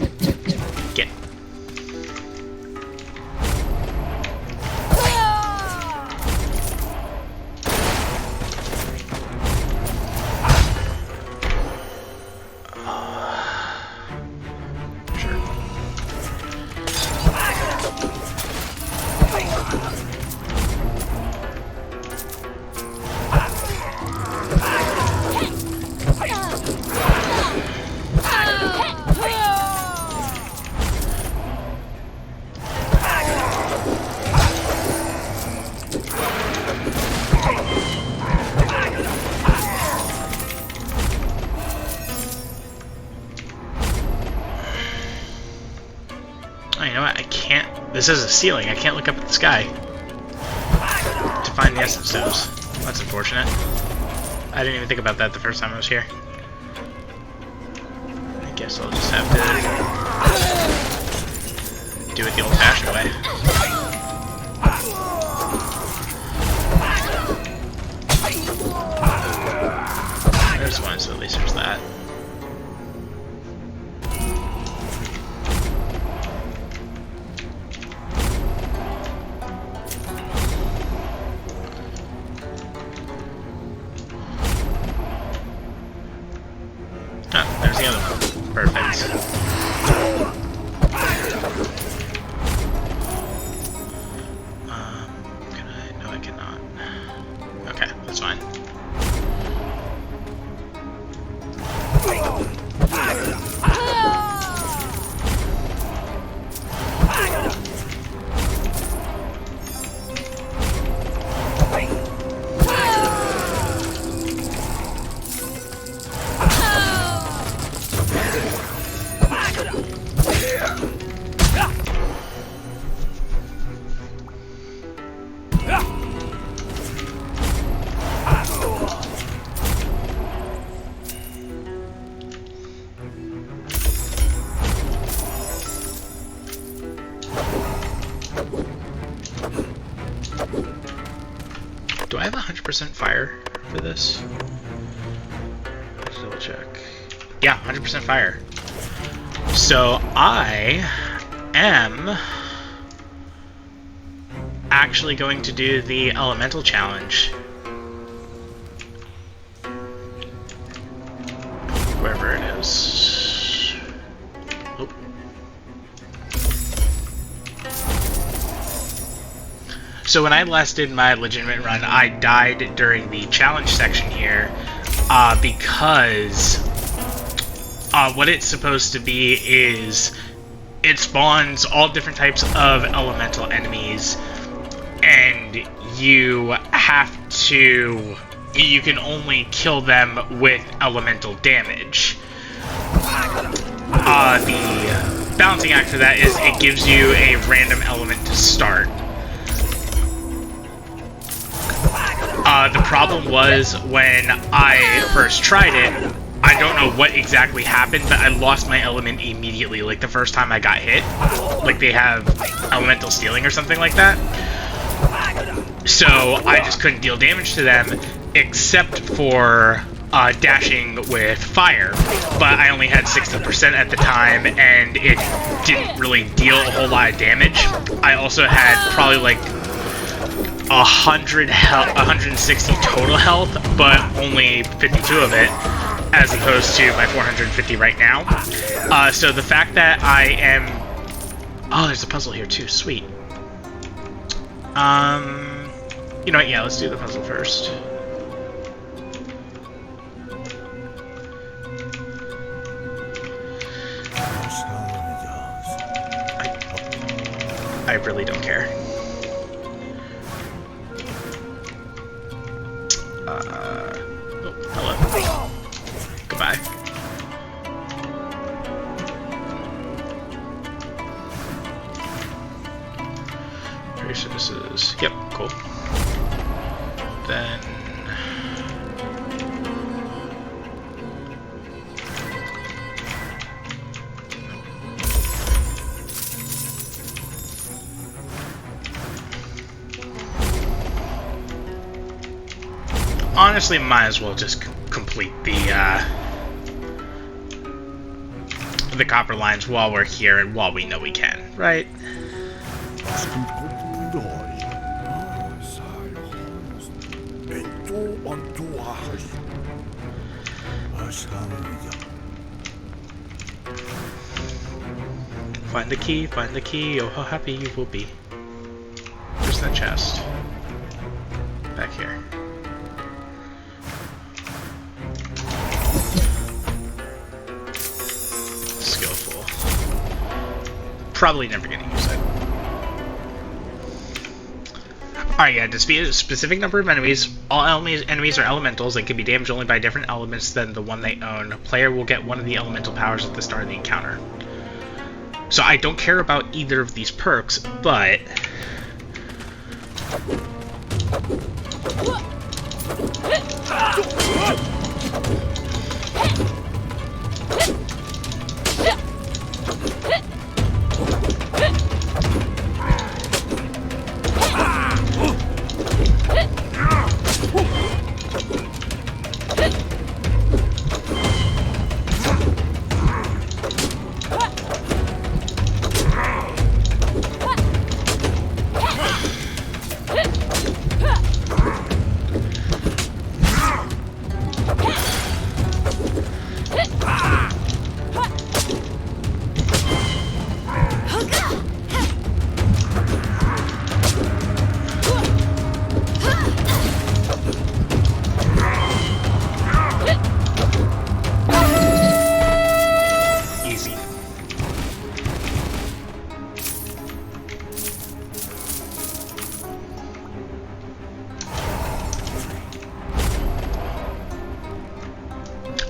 This is a ceiling. I can't look up at the sky to find the essence stones. That's unfortunate. I didn't even think about that the first time I was here. I guess I'll just have to do it the old-fashioned way. There's one, so at least there's that. Ah, there's the other one. Perfect. Can I? No, I cannot. Okay, that's fine. Do I have 100% fire for this? Let's double check. Yeah, 100% fire. So I am actually going to do the elemental challenge. Wherever it is. Oh. So when I last did my legitimate run, I died during the challenge section here because what it's supposed to be is it spawns all different types of elemental enemies, and you can only kill them with elemental damage. The balancing act for that is it gives you a random element to start. The problem was when I first tried it, I don't know what exactly happened, but I lost my element immediately, like the first time I got hit. Like they have elemental stealing or something like that. So I just couldn't deal damage to them, except for dashing with fire. But I only had 60% at the time, and it didn't really deal a whole lot of damage. I also had probably like 160 total health, but only 52 of it, as opposed to my 450 right now. So the fact that I am... Oh, there's a puzzle here too. Sweet. You know what? Yeah, let's do the puzzle first. I really don't care. Oh, hello. Goodbye. Pretty sure this is... Yep, cool. Then... Honestly, might as well just complete the copper lines while we're here and while we know we can, right? Find the key, oh how happy you will be. Where's that chest? Back here. Skillful. Probably never gonna use it. Alright, yeah, defeat a specific number of enemies. All enemies are elementals and can be damaged only by different elements than the one they own. Player will get one of the elemental powers at the start of the encounter. So I don't care about either of these perks, but...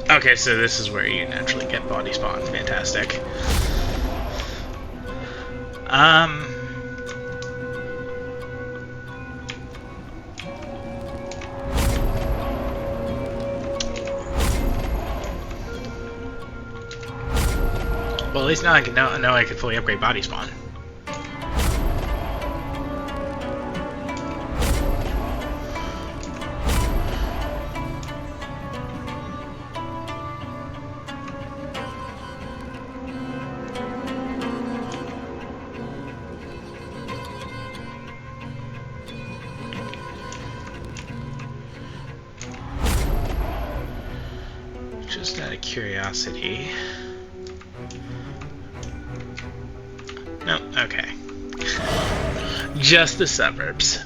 Okay, so this is where you naturally get body spawn. Fantastic. Well, at least now I can know I can fully upgrade body spawn. Just out of curiosity. No, okay. Just the suburbs.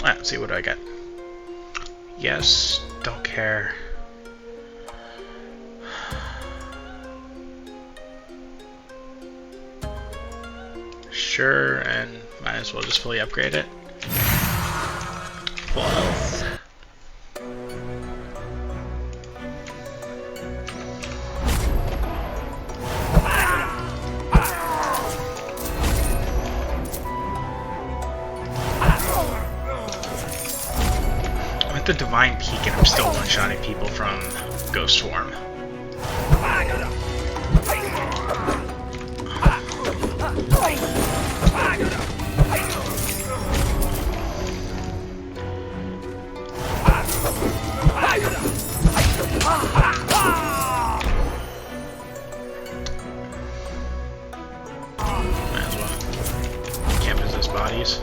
Alright, let's see, what do I get? Yes, don't care. Sure, and might as well just fully upgrade it. Full health. The Divine Peak and I'm still one-shotting people from Ghost Swarm. Might as well. Can't resist bodies.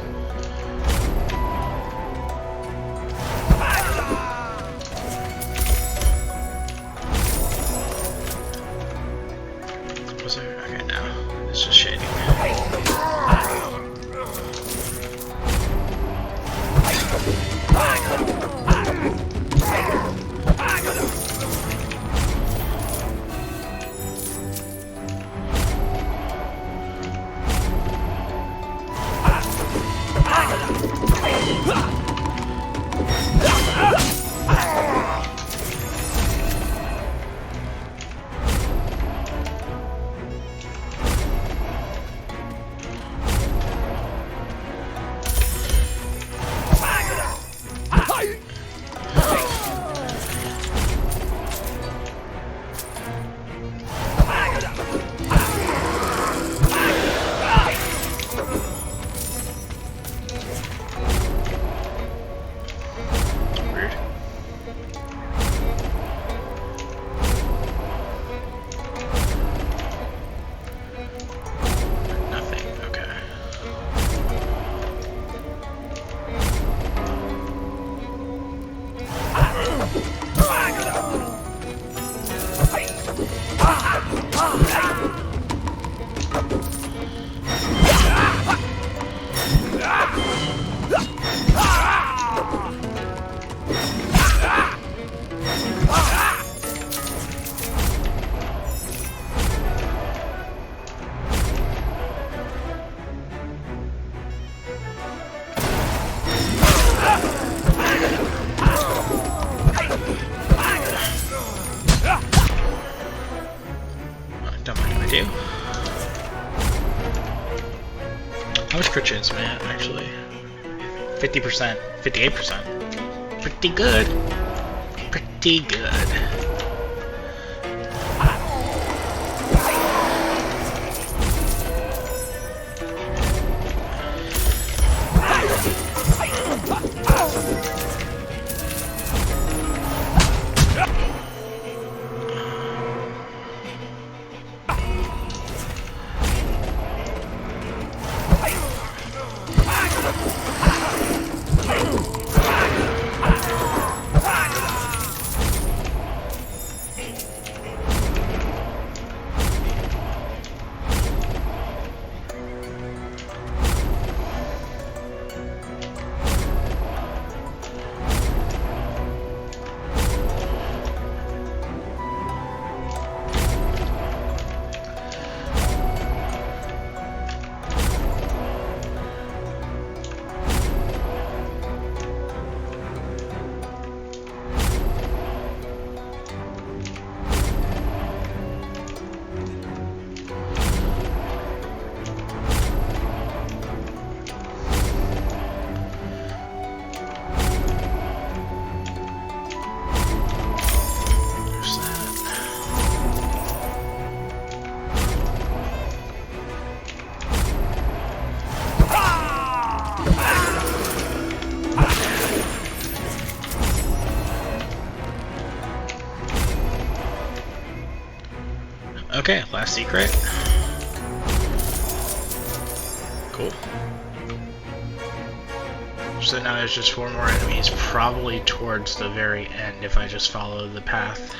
too. How much crit chance am I at, actually? 50%, 58%. Pretty good. Pretty good. Okay, last secret. Cool. So now there's just 4 more enemies, probably towards the very end if I just follow the path.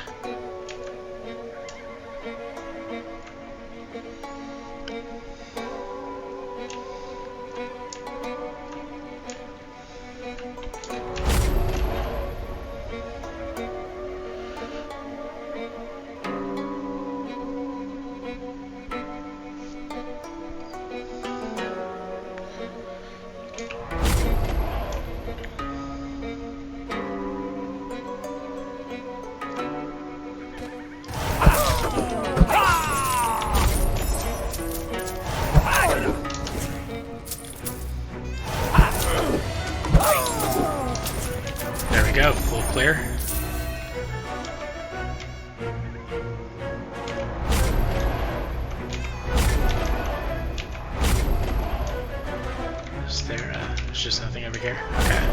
There we go, full clear. Is there, there's just nothing over here? Okay.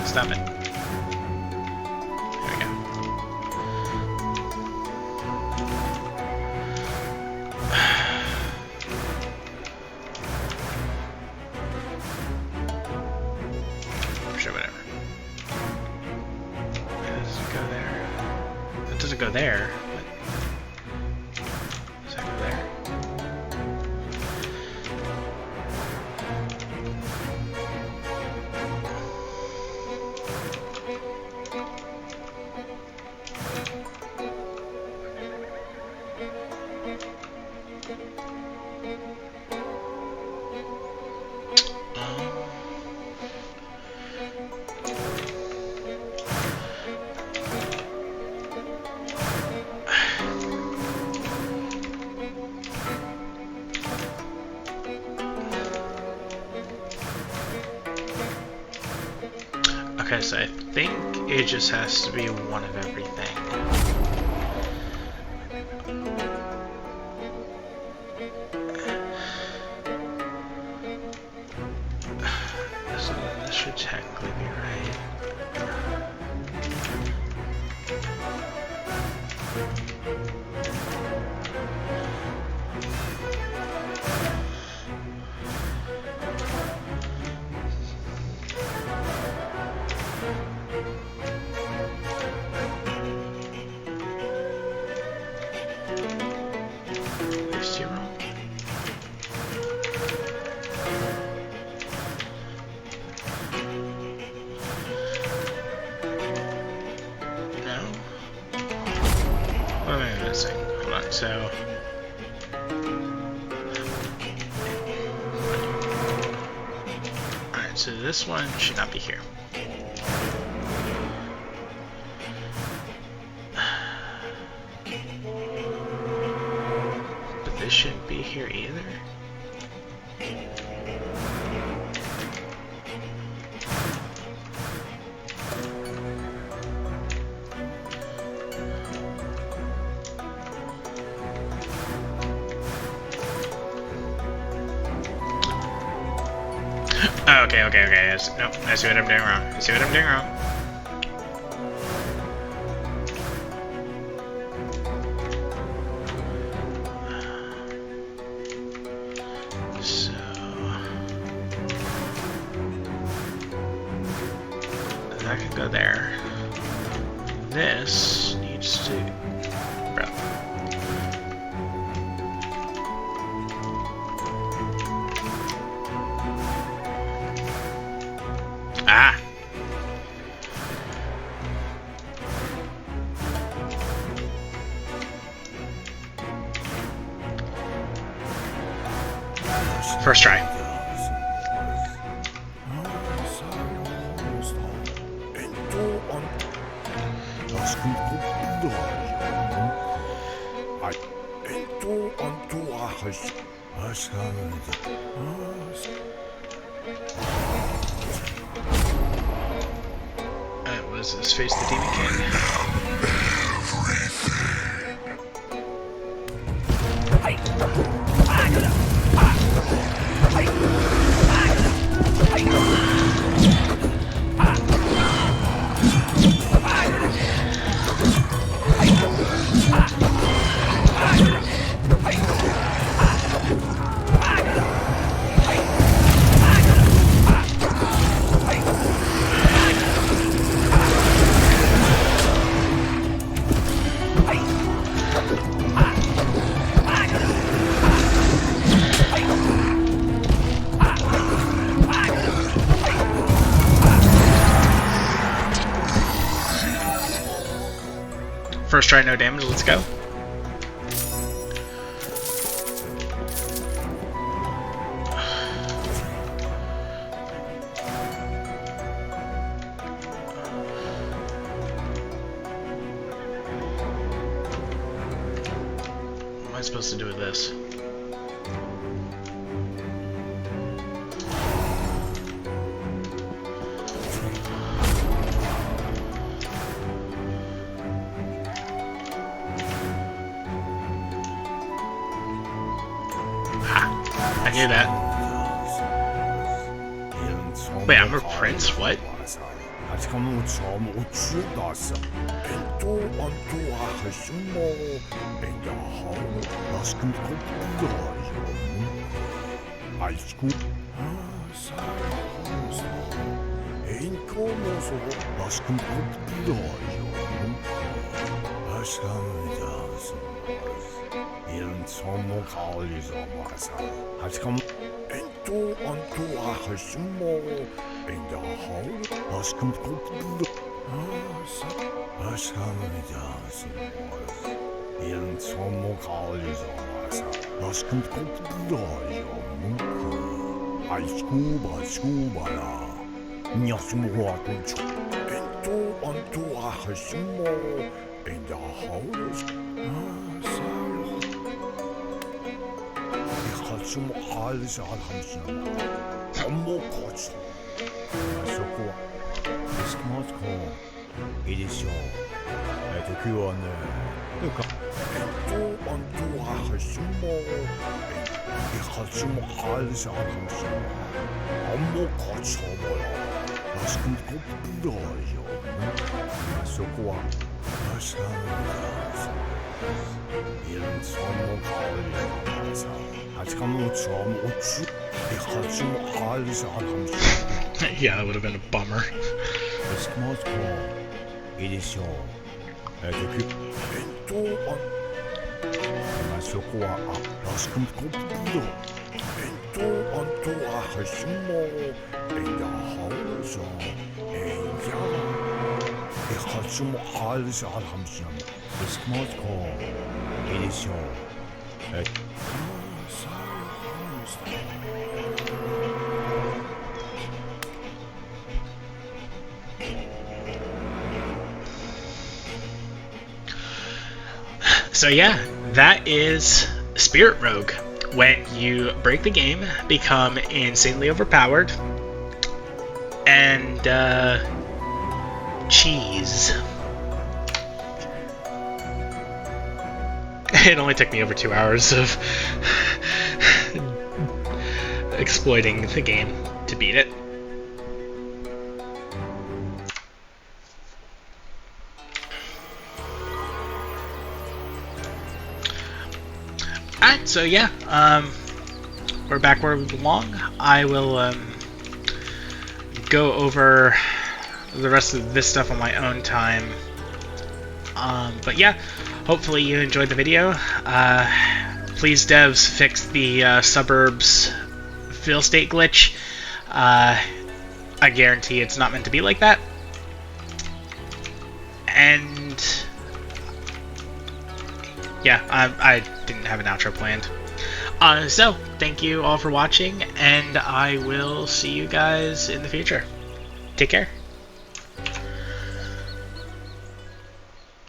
Stop it. There we go. Sure, whatever. It doesn't go there. It doesn't go there. Does that go there? Okay, so I think it just has to be one of everything. So this should technically be right. So alright, so this one should not be here. But this shouldn't be here either. Okay. No, I see what I'm doing wrong. So that can go there. This needs to... Bro. Ah! First try. Was this face the Demon King? First try, no damage, let's go. What am I supposed to do with this? I knew that. Wait, I'm a prince? What? Yeah, that would have been a bummer. So yeah, that is Spirit Rogue. When you break the game, become insanely overpowered, and cheese. It only took me over 2 hours of exploiting the game to beat it. Alright, so yeah, we're back where we belong. I will go over the rest of this stuff on my own time. But yeah, hopefully you enjoyed the video. Please, devs, fix the suburbs fill state glitch. I guarantee it's not meant to be like that. And yeah, I didn't have an outro planned. So, thank you all for watching, and I will see you guys in the future. Take care.